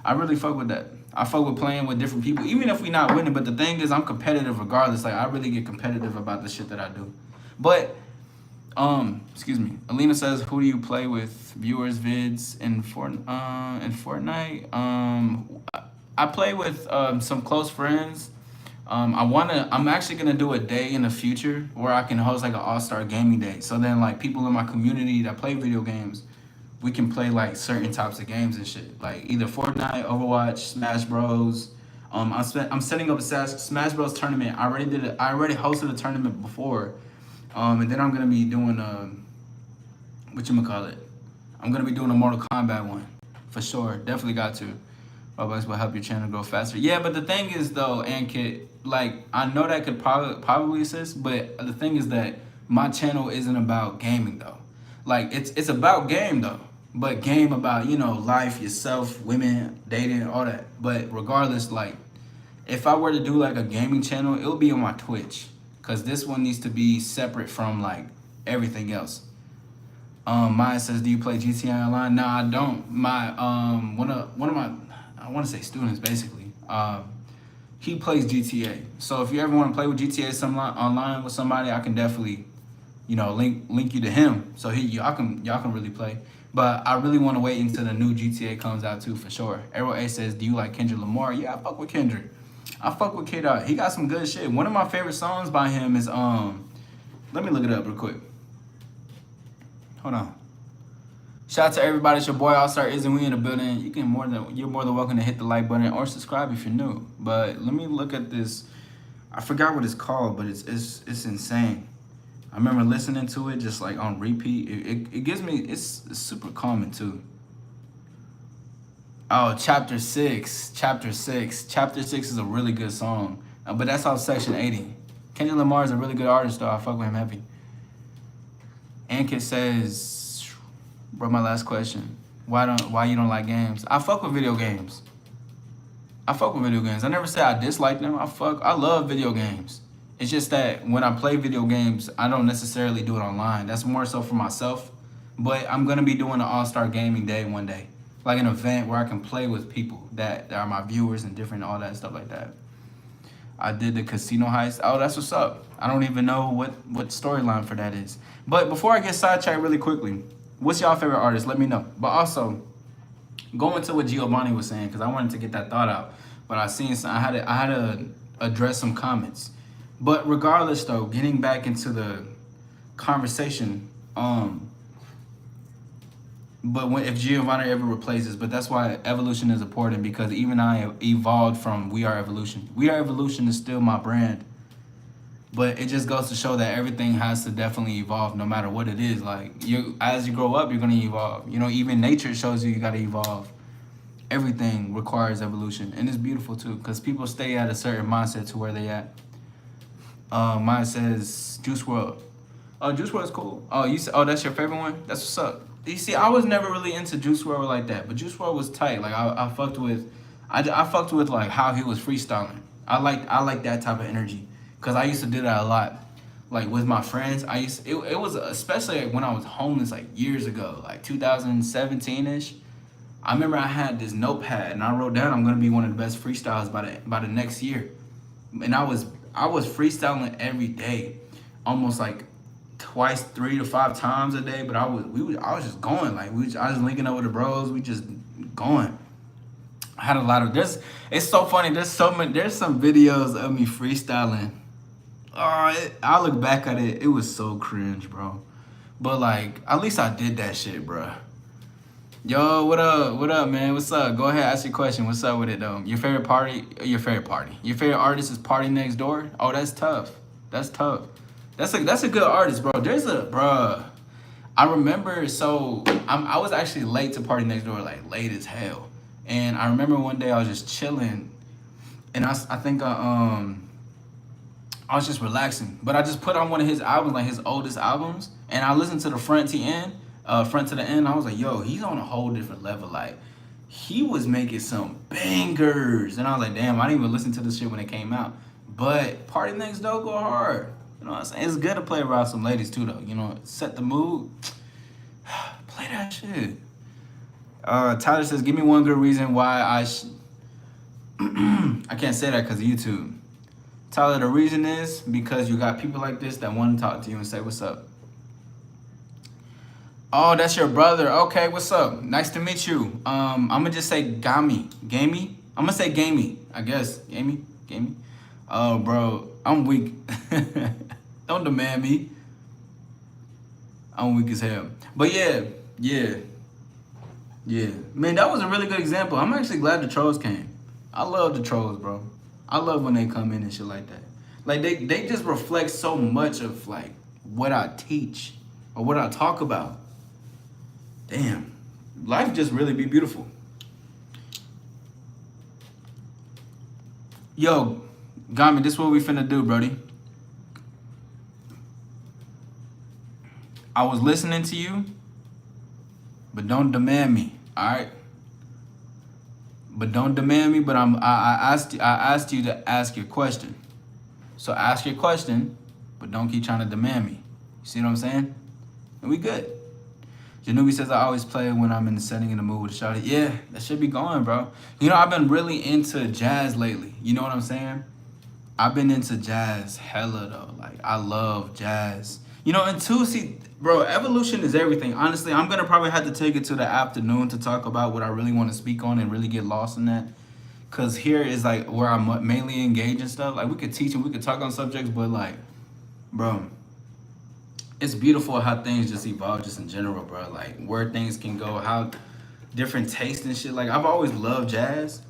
Speaker 1: I really fuck with that. I fuck with playing with different people, even if we not winning. But the thing is, I'm competitive regardless. Like, I really get competitive about the shit that I do. But, excuse me. Alina says, who do you play with? Viewers, vids, in Fortnite? I play with some close friends. I'm actually gonna do a day in the future where I can host like an all-star gaming day. So then like people in my community that play video games, we can play like certain types of games and shit. Like either Fortnite, Overwatch, Smash Bros. I'm setting up a Smash Bros tournament. I already hosted a tournament before. And then I'm gonna be doing I'm gonna be doing a Mortal Kombat one for sure. Definitely got to. Roblox will help your channel grow faster. Yeah, but the thing is though, Ankit, like I know that could probably assist, but the thing is that my channel isn't about gaming though. Like it's about game though. but game about, you know, life, yourself, women, dating, all that. But regardless, like if I were to do like a gaming channel, it would be on my Twitch, cause this one needs to be separate from like everything else. Mine says, do you play GTA Online? No, I don't. My one of my, I want to say students basically. He plays GTA. So if you ever want to play with GTA online with somebody, I can definitely, you know, link you to him. So y'all can really play. But I really want to wait until the new GTA comes out too, for sure. Arrow A says, do you like Kendrick Lamar? Yeah, I fuck with Kendrick. I fuck with Kid. He got some good shit. One of my favorite songs by him is let me look it up real quick. Hold on. Shout out to everybody. It's your boy All-Star Isn't We in the building. You're more than welcome to hit the like button or subscribe if you're new. But let me look at this. I forgot what it's called, but it's insane. I remember listening to it just like on repeat. It gives me, it's super calming too. Oh, Chapter 6. Chapter 6. Chapter 6 is a really good song. But that's off Section 80. Kendrick Lamar is a really good artist though. I fuck with him heavy. Ankit says, bro, my last question. Why you don't like games? I fuck with video games. I never said I dislike them. I love video games. It's just that when I play video games, I don't necessarily do it online. That's more so for myself. But I'm gonna be doing an All-Star Gaming Day one day. Like an event where I can play with people that are my viewers and different, all that stuff like that. I did the casino heist. Oh, that's what's up. I don't even know what storyline for that is. But before I get sidetracked really quickly, what's y'all favorite artist? Let me know. But also, going to what Giovanni was saying, because I wanted to get that thought out. But I had to address some comments. But regardless, though, getting back into the conversation, if Giovanni ever replaces, but that's why evolution is important, because even I evolved from We Are Evolution. We Are Evolution is still my brand, but it just goes to show that everything has to definitely evolve no matter what it is. Like, as you grow up, you're going to evolve. You know, even nature shows you got to evolve. Everything requires evolution, and it's beautiful too, because people stay at a certain mindset to where they at. Mine says Juice WRLD. Oh, Juice WRLD's cool. Oh, that's your favorite one? That's what's up. You see, I was never really into Juice WRLD like that, but Juice WRLD was tight. Like I fucked with like how he was freestyling. I like that type of energy, because I used to do that a lot. Like with my friends, it was especially when I was homeless like years ago, like 2017ish. I remember I had this notepad and I wrote down I'm gonna be one of the best freestyles by the next year, and I was freestyling every day, almost like twice, 3 to 5 times a day. But I was just going, like I was linking up with the bros, we just going. I had a lot of this. It's so funny. There's some videos of me freestyling. I look back at it, it was so cringe, bro. But like, at least I did that shit, bro. Yo, what up, man? What's up? Go ahead, ask your question. What's up with it, though? Your favorite artist is Party Next Door? Oh, that's tough. That's a good artist, bro. I remember, so I was actually late to Party Next Door, like late as hell. And I remember one day I was just chilling, and I think I was just relaxing. But I just put on one of his albums, like his oldest albums, and I listened to the front to the end. I was like, yo, he's on a whole different level. Like, he was making some bangers, and I was like, damn, I didn't even listen to this shit when it came out. But Party Next Door go hard. You know what I'm saying? It's good to play around some ladies too, though. You know, set the mood. Play that shit. Tyler says, give me one good reason why I can't say that because of YouTube. Tyler, the reason is because you got people like this that want to talk to you and say, what's up? Oh, that's your brother. Okay, what's up? Nice to meet you. I'm gonna just say Gamey. I'm gonna say Gamey, I guess. Gamey? Oh, bro, I'm weak. Don't demand me. I'm weak as hell. But yeah. Man, that was a really good example. I'm actually glad the trolls came. I love the trolls, bro. I love when they come in and shit like that. Like, they just reflect so much of, like, what I teach or what I talk about. Damn, life just really be beautiful. Yo, Gami, this is what we finna do, brody. I was listening to you, but don't demand me. All right. But don't demand me. But I asked you to ask your question. So ask your question, but don't keep trying to demand me. You see what I'm saying? And we good. Janubi says I always play when I'm in the setting in the mood with a shawty. Yeah, that should be going, bro. You know, I've been really into jazz lately. You know what I'm saying? I've been into jazz hella though. Like I love jazz. You know, and two, see, bro, evolution is everything. Honestly, I'm gonna probably have to take it to the afternoon to talk about what I really want to speak on and really get lost in that. Cause here is like where I'm mainly engaged and stuff. Like we could teach and we could talk on subjects, but like, bro, it's beautiful how things just evolve just in general, bro. Like where things can go, how different tastes and shit. Like I've always loved jazz,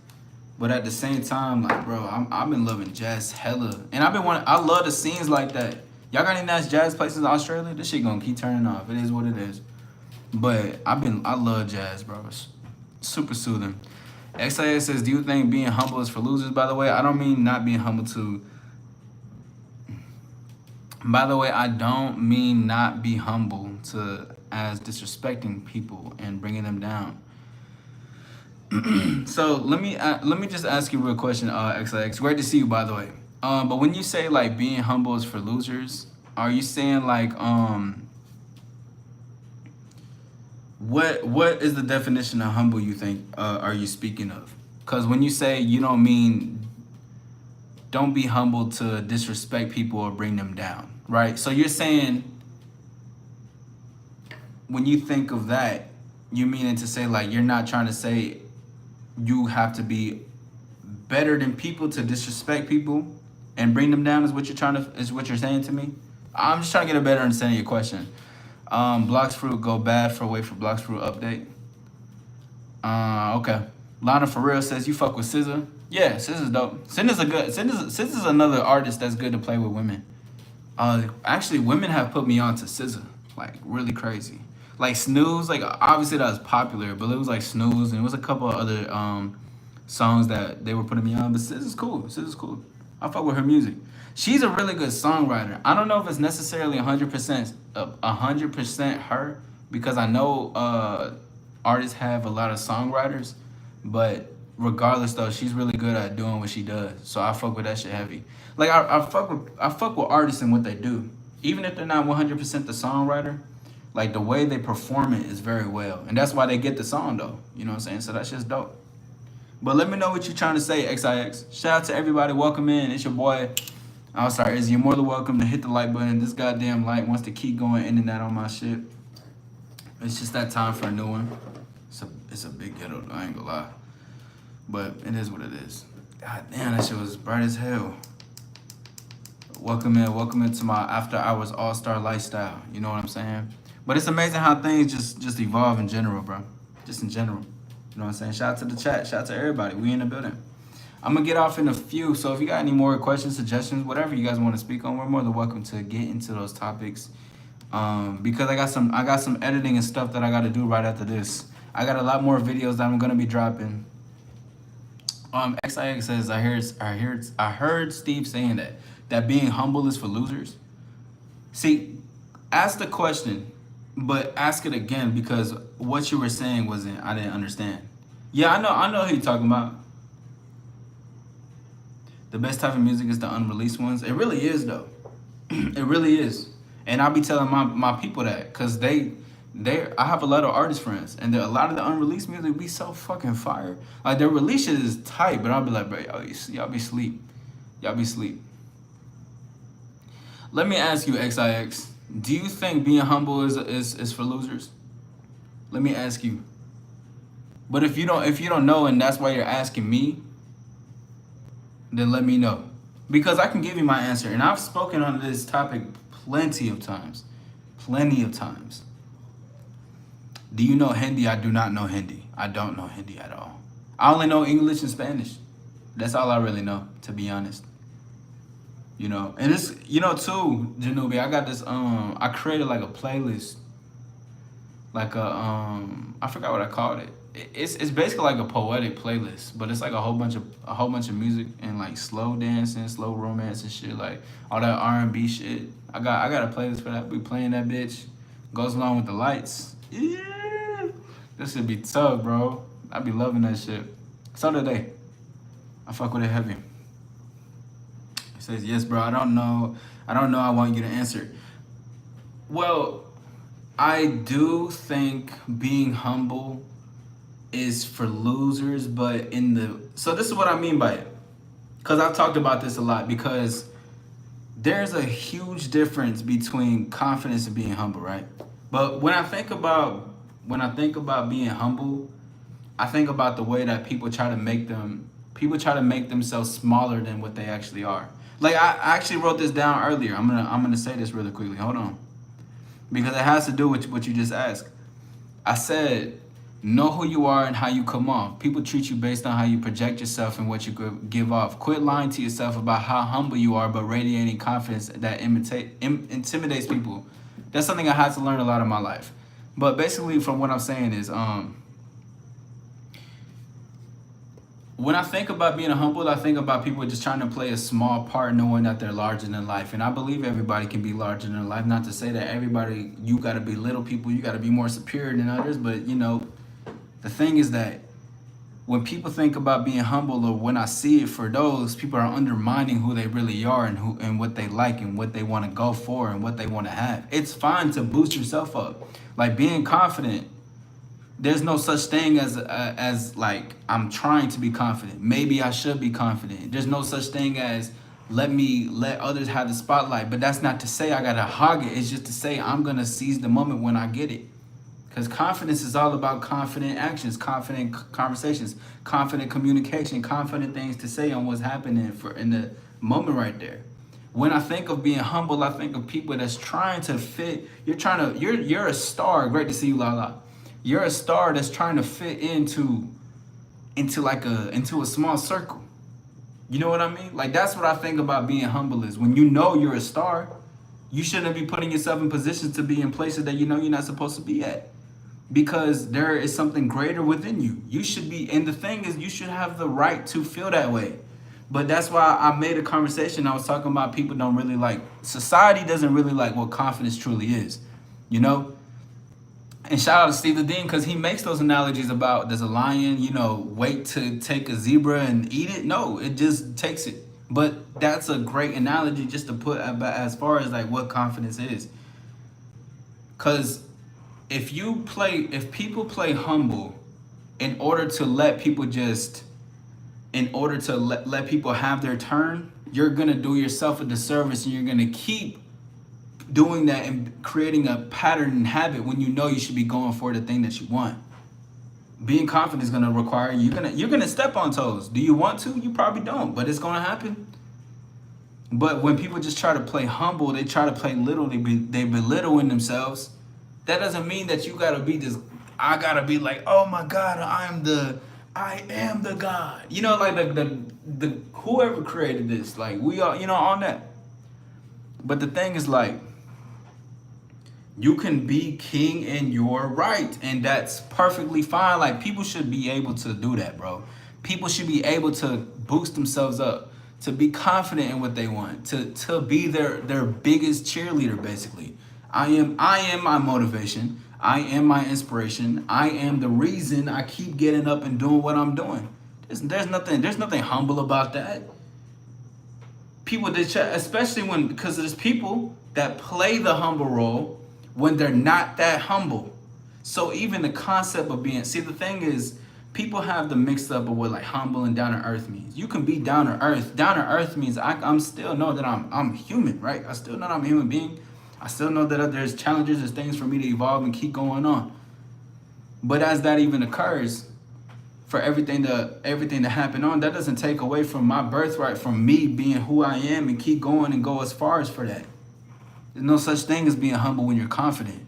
Speaker 1: but at the same time, like bro, I've been loving jazz hella, and I love the scenes like that. Y'all got any nice jazz places in Australia? This shit gonna keep turning off. It is what it is. But I love jazz, bro. It's super soothing. XIS says, do you think being humble is for losers? By the way, I don't mean not being humble to. By the way, I don't mean not be humble to as disrespecting people and bringing them down. So let me just ask you a real question, XIX. Great to see you, by the way. But when you say like being humble is for losers, are you saying like what is the definition of humble you think are you speaking of? Because when you say you don't mean don't be humble to disrespect people or bring them down, right? So you're saying when you think of that, you meaning to say like you're not trying to say you have to be better than people to disrespect people and bring them down is what you're saying to me? I'm just trying to get a better understanding of your question. Blocks Fruit go bad for wait for Blocks Fruit update. Okay. Lana for real says you fuck with SZA. Yeah, SZA's dope. SZA's another artist that's good to play with women. Actually, women have put me on to SZA, like really crazy. Like Snooze, like obviously that was popular, but it was like Snooze, and it was a couple of other songs that they were putting me on. But SZA's cool. SZA's cool. I fuck with her music. She's a really good songwriter. I don't know if it's necessarily 100% her, because I know artists have a lot of songwriters, but regardless though, she's really good at doing what she does. So I fuck with that shit heavy. Like I fuck with artists and what they do, even if they're not 100% the songwriter. Like the way they perform it is very well, and that's why they get the song though. You know what I'm saying? So that's just dope. But let me know what you're trying to say, XIX. Shout out to everybody. Welcome in. It's your boy. I'm sorry, Izzy. You're more than welcome to hit the like button. This goddamn light wants to keep going in and out on my shit. It's just that time for a new one. It's a big ghetto, I ain't gonna lie. But it is what it is. God damn, that shit was bright as hell. Welcome into my after hours all-star lifestyle. You know what I'm saying? But it's amazing how things just evolve in general, bro. Just in general. You know what I'm saying? Shout out to the chat. Shout out to everybody. We in the building. I'm going to get off in a few. So if you got any more questions, suggestions, whatever you guys want to speak on, we're more than welcome to get into those topics. Because I got some editing and stuff that I got to do right after this. I got a lot more videos that I'm going to be dropping. XIX says, I heard Steve saying that being humble is for losers. See, ask the question, but ask it again, because what you were saying I didn't understand. Yeah, I know who you're talking about. The best type of music is the unreleased ones. It really is though. It really is. And I'll be telling my people that, cause I have a lot of artist friends, and a lot of the unreleased music be so fucking fire. Like their release shit is tight, but I'll be like, bro, y'all be sleep. Y'all be sleep. Let me ask you, XIX, do you think being humble is for losers? Let me ask you. But if you don't know and that's why you're asking me, then let me know. Because I can give you my answer. And I've spoken on this topic plenty of times. Plenty of times. Do you know Hindi? I do not know Hindi. I don't know Hindi at all. I only know English and Spanish. That's all I really know, to be honest. You know, and it's, you know, too, Janubi, I got this, I created like a playlist, like I forgot what I called it. It's basically like a poetic playlist, but it's like a whole bunch of music and like slow dancing, slow romance and shit, like all that R&B shit. I got a playlist for that. We playing that bitch. Goes along with the lights. Yeah. This should be tough, bro. I be loving that shit. So did they. I fuck with it heavy. He says, yes, bro. I don't know. I don't know. I want you to answer. Well, I do think being humble is for losers, but so this is what I mean by it. Because I've talked about this a lot, because there's a huge difference between confidence and being humble, right? But when I think about being humble, I think about the way that people try to make themselves smaller than what they actually are. Like I actually wrote this down earlier. I'm gonna say this really quickly. Hold on, because it has to do with what you just asked. I said, know who you are and how you come off. People treat you based on how you project yourself and what you give off. Quit lying to yourself about how humble you are, but radiating confidence that intimidates people. That's something I had to learn a lot in my life. But basically, from what I'm saying is, when I think about being humble, I think about people just trying to play a small part, knowing that they're larger than life. And I believe everybody can be larger than life. Not to say that everybody, you got to be little people, you got to be more superior than others. But, the thing is that when people think about being humble, or when I see it for those, people are undermining who they really are and what they like and what they want to go for and what they want to have. It's fine to boost yourself up. Like being confident, there's no such thing as like I'm trying to be confident. Maybe I should be confident. There's no such thing as let others have the spotlight. But that's not to say I gotta hog it. It's just to say I'm gonna seize the moment when I get it. Because confidence is all about confident actions, confident conversations, confident communication, confident things to say on what's happening in the moment right there. When I think of being humble, I think of people that's trying to fit. You're a star. Great to see you, Lala. You're a star that's trying to fit into a small circle. You know what I mean? Like that's what I think about being humble is when you know you're a star, you shouldn't be putting yourself in positions to be in places that you know you're not supposed to be at. Because there is something greater within you. You should be, and the thing is, you should have the right to feel that way. But that's why I made a conversation. I was talking about people don't really like, society doesn't really like what confidence truly is, And shout out to Steve the Dean, because he makes those analogies about, does a lion, wait to take a zebra and eat it? No, it just takes it. But that's a great analogy just to put as far as like what confidence is. Because if people play humble in order to let people let people have their turn, you're gonna do yourself a disservice, and you're gonna keep doing that and creating a pattern and habit when you know you should be going for the thing that you want. Being confident is gonna require you're gonna step on toes. Do you want to? You probably don't, but it's gonna happen. But when people just try to play humble, they try to play little, they belittle in themselves. That doesn't mean that you gotta be this. I gotta be like, oh my God, I am the God. Like the whoever created this, like we are, on that. But the thing is, like, you can be king in your right, and that's perfectly fine. Like people should be able to do that, bro. People should be able to boost themselves up, to be confident in what they want, to be their biggest cheerleader, basically. I am my motivation. I am my inspiration. I am the reason I keep getting up and doing what I'm doing. There's nothing humble about that. People, especially because there's people that play the humble role when they're not that humble. So even the concept of the thing is, people have the mixed up of what like humble and down to earth means. You can be down to earth. Down to earth means I'm still know that I'm human, right? I still know that I'm a human being. I still know that there's challenges, there's things for me to evolve and keep going on. But as that even occurs, for everything to happen on, that doesn't take away from my birthright, from me being who I am and keep going and go as far as for that. There's no such thing as being humble when you're confident.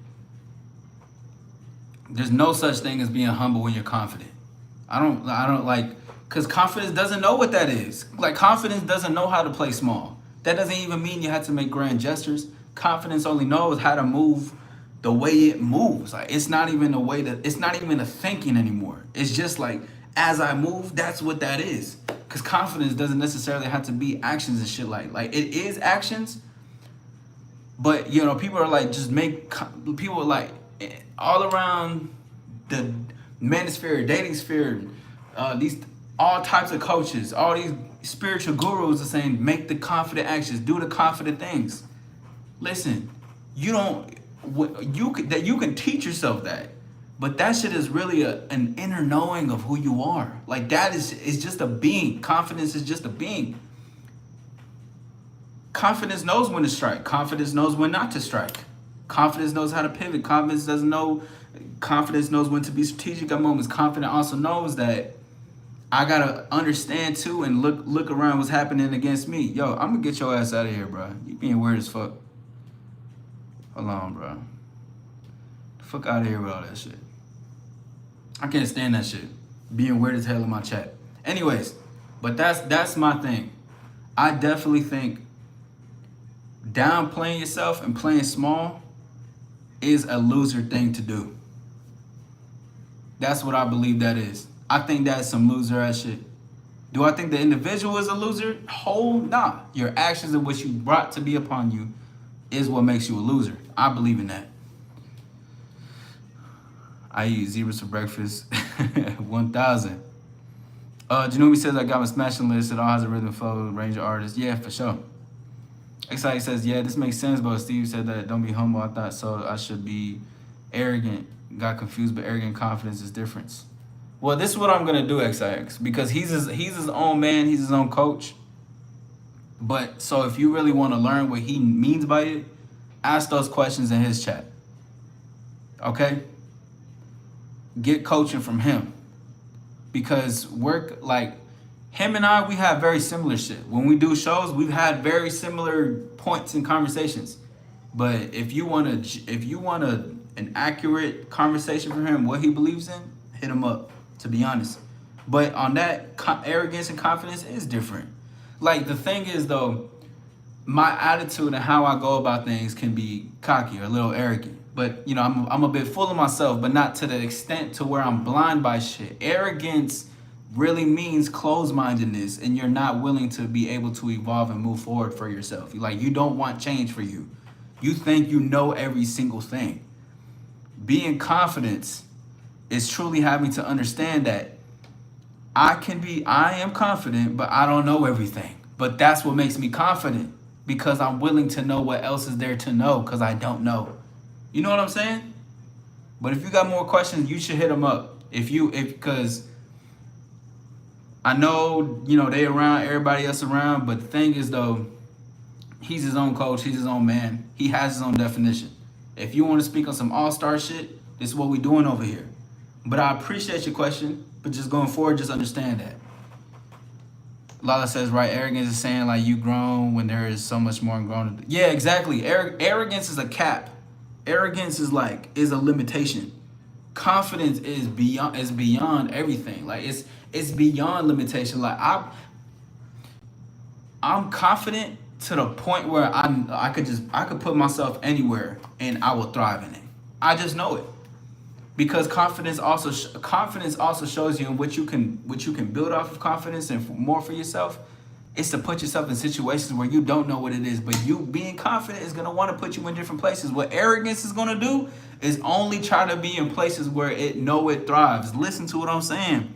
Speaker 1: There's no such thing as being humble when you're confident. I don't like, because confidence doesn't know what that is. Like confidence doesn't know how to play small. That doesn't even mean you have to make grand gestures. Confidence only knows how to move the way it moves. Like it's not even a thinking anymore. It's just like, as I move, that's what that is. Because confidence doesn't necessarily have to be actions and shit like it is actions. But people are like, people are like all around manosphere, dating sphere, these all types of coaches, all these spiritual gurus are saying make the confident actions, do the confident things. Listen, you don't you can teach yourself that, but that shit is really an inner knowing of who you are. Like that is just a being. Confidence is just a being. Confidence knows when to strike. Confidence knows when not to strike. Confidence knows how to pivot. Confidence knows when to be strategic at moments. Confidence also knows that I gotta understand too and look around what's happening against me. Yo, I'm gonna get your ass out of here, bro. You being weird as fuck. Hold on, bro. The fuck out of here with all that shit. I can't stand that shit. Being weird as hell in my chat. Anyways, but that's my thing. I definitely think downplaying yourself and playing small is a loser thing to do. That's what I believe that is. I think that's some loser ass shit. Do I think the individual is a loser? Nah. Your actions and what you brought to be upon you is what makes you a loser. I believe in that. I eat zebras for breakfast. 1,000. Janumi says I got my smashing list. It all has a rhythm, flow, range of artists. Yeah, for sure. Excited says, yeah, this makes sense, but Steve said that don't be humble. I thought so. I should be arrogant. Got confused, but arrogant confidence is different. Well, this is what I'm gonna do, XIX, because he's his own man, he's his own coach. But so if you really want to learn what he means by it, ask those questions in his chat. Okay? Get coaching from him. Because him and I, we have very similar shit. When we do shows, we've had very similar points in conversations. But if you want an accurate conversation from him, what he believes in, hit him up, to be honest. But on that, arrogance and confidence is different. Like, the thing is, though, my attitude and how I go about things can be cocky or a little arrogant. But, you know, I'm a bit full of myself, but not to the extent to where I'm blind by shit. Arrogance really means closed-mindedness, and you're not willing to be able to evolve and move forward for yourself. Like, you don't want change for you. You think you know every single thing. Being confident is truly having to understand that I am confident, but I don't know everything. But that's what makes me confident, because I'm willing to know what else is there to know, because I don't know. You know what I'm saying? But if you got more questions, you should hit them up. Because I know, you know, they around, everybody else around, but the thing is, though, he's his own coach, he's his own man. He has his own definition. If you want to speak on some all-star shit, this is what we're doing over here. But I appreciate your question, but just going forward, just understand that. Lala says, right, arrogance is saying, like, you grown when there is so much more grown. Yeah, exactly. Arrogance is a cap. Arrogance is a limitation. Confidence is beyond everything. Like, it's beyond limitation. Like, I'm confident to the point where I could put myself anywhere and I will thrive in it. I just know it. Because confidence also shows you what you can build off of confidence and more for yourself. It's to put yourself in situations where you don't know what it is, but you being confident is gonna want to put you in different places. What arrogance is gonna do is only try to be in places where it thrives. Listen to what I'm saying.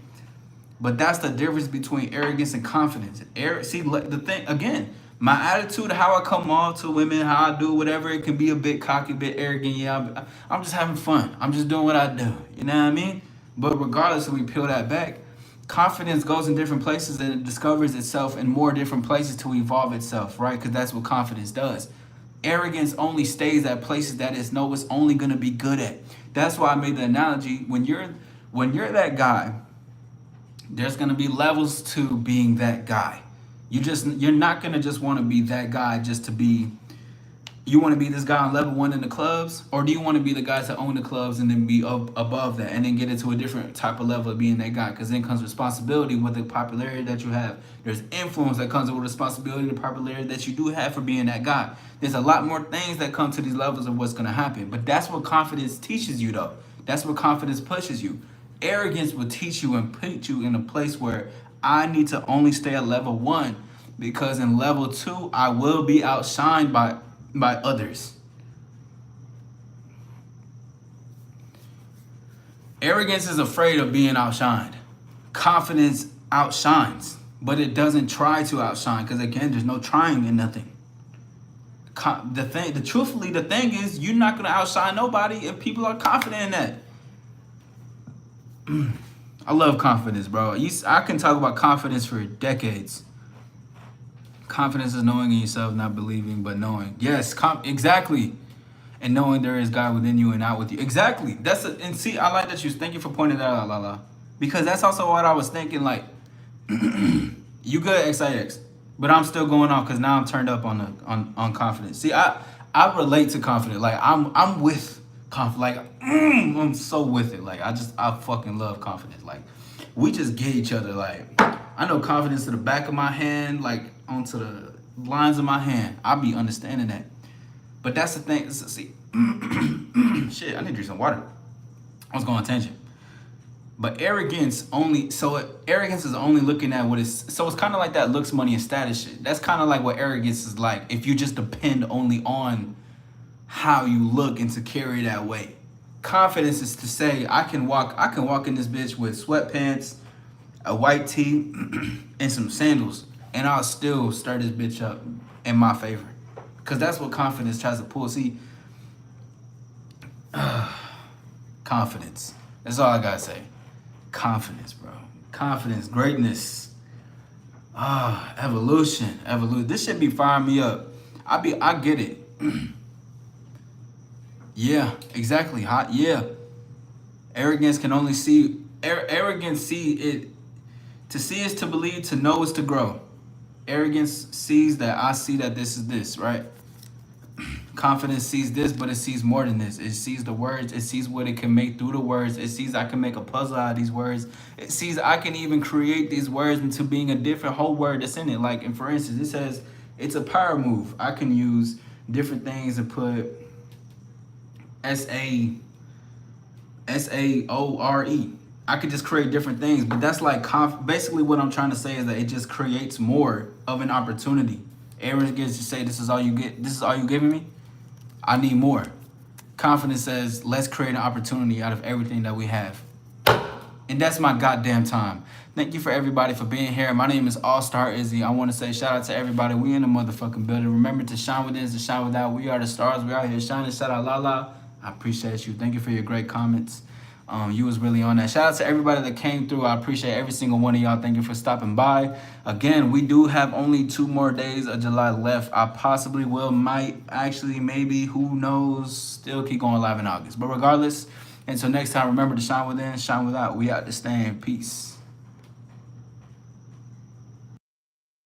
Speaker 1: But that's the difference between arrogance and confidence. See, the thing again, my attitude, how I come off to women, how I do whatever, it can be a bit cocky, a bit arrogant. Yeah, I'm just having fun. I'm just doing what I do. You know what I mean? But regardless, if we peel that back, confidence goes in different places and it discovers itself in more different places to evolve itself, right? Because that's what confidence does. Arrogance only stays at places that it's only going to be good at. That's why I made the analogy. When you're that guy, there's going to be levels to being that guy. You're not going to just want to be that guy just to be. You want to be this guy on level 1 in the clubs, or do you want to be the guys that own the clubs and then be above that and then get into a different type of level of being that guy? Because then comes responsibility with the popularity that you have. There's influence that comes with responsibility and the popularity that you do have for being that guy. There's a lot more things that come to these levels of what's going to happen. But that's what confidence teaches you, though. That's what confidence pushes you. Arrogance will teach you and put you in a place where I need to only stay at level 1, because in level 2, I will be outshined by others. Arrogance is afraid of being outshined. Confidence outshines, but it doesn't try to outshine because again, there's no trying in nothing. The thing is, you're not gonna outshine nobody if people are confident in that. I love confidence, bro. I can talk about confidence for decades. Confidence is knowing in yourself, not believing, but knowing. Yes, exactly. And knowing there is God within you and not with you. Exactly. And see, I like that thank you for pointing that out, Lala. Because that's also what I was thinking, like, you good at XIX, but I'm still going off because now I'm turned up on confidence. See, I relate to confidence. Like, I'm with confidence. Like, I'm so with it. Like, I fucking love confidence. Like, we just get each other. Like, I know confidence to the back of my hand, like, onto the lines of my hand. I be understanding that. But that's the thing. See, shit, I need to drink some water. I was going on a tangent. But arrogance is only looking at what is, so it's kind of like that looks, money, and status shit. That's kind of like what arrogance is like if you just depend only on how you look and to carry that way. Confidence is to say, I can walk in this bitch with sweatpants, a white tee, and some sandals, and I'll still stir this bitch up in my favor. Because that's what confidence tries to pull. See, confidence. That's all I gotta say. Confidence, bro. Confidence, greatness. Evolution. This shit be firing me up. I get it. Yeah, exactly. Hot. Yeah. Arrogance can only see. Arrogance see it. To see is to believe. To know is to grow. Arrogance sees that I see that this is this, right? Confidence sees this, but it sees more than this. It sees the words. It sees what it can make through the words. It sees I can make a puzzle out of these words. It sees I can even create these words into being a different whole word that's in it. Like, and for instance, it says it's a power move. I can use different things and put SAORE. I could just create different things, but that's like basically what I'm trying to say is that it just creates more of an opportunity. Arrogance to say this is all you get. This is all you giving me. I need more. Confidence says, let's create an opportunity out of everything that we have. And that's my goddamn time. Thank you for everybody for being here. My name is All Star Izzy. I want to say shout out to everybody. We in the motherfucking building. Remember to shine within is to shine without. We are the stars. We out here shining. Shout out Lala. I appreciate you. Thank you for your great comments. You was really on that. Shout out to everybody that came through. I appreciate every single one of y'all. Thank you for stopping by. Again, we do have only 2 more days of July left. I possibly might actually, maybe, who knows, still keep going live in August. But regardless, until next time, remember to shine within, shine without. We out to stand. Peace.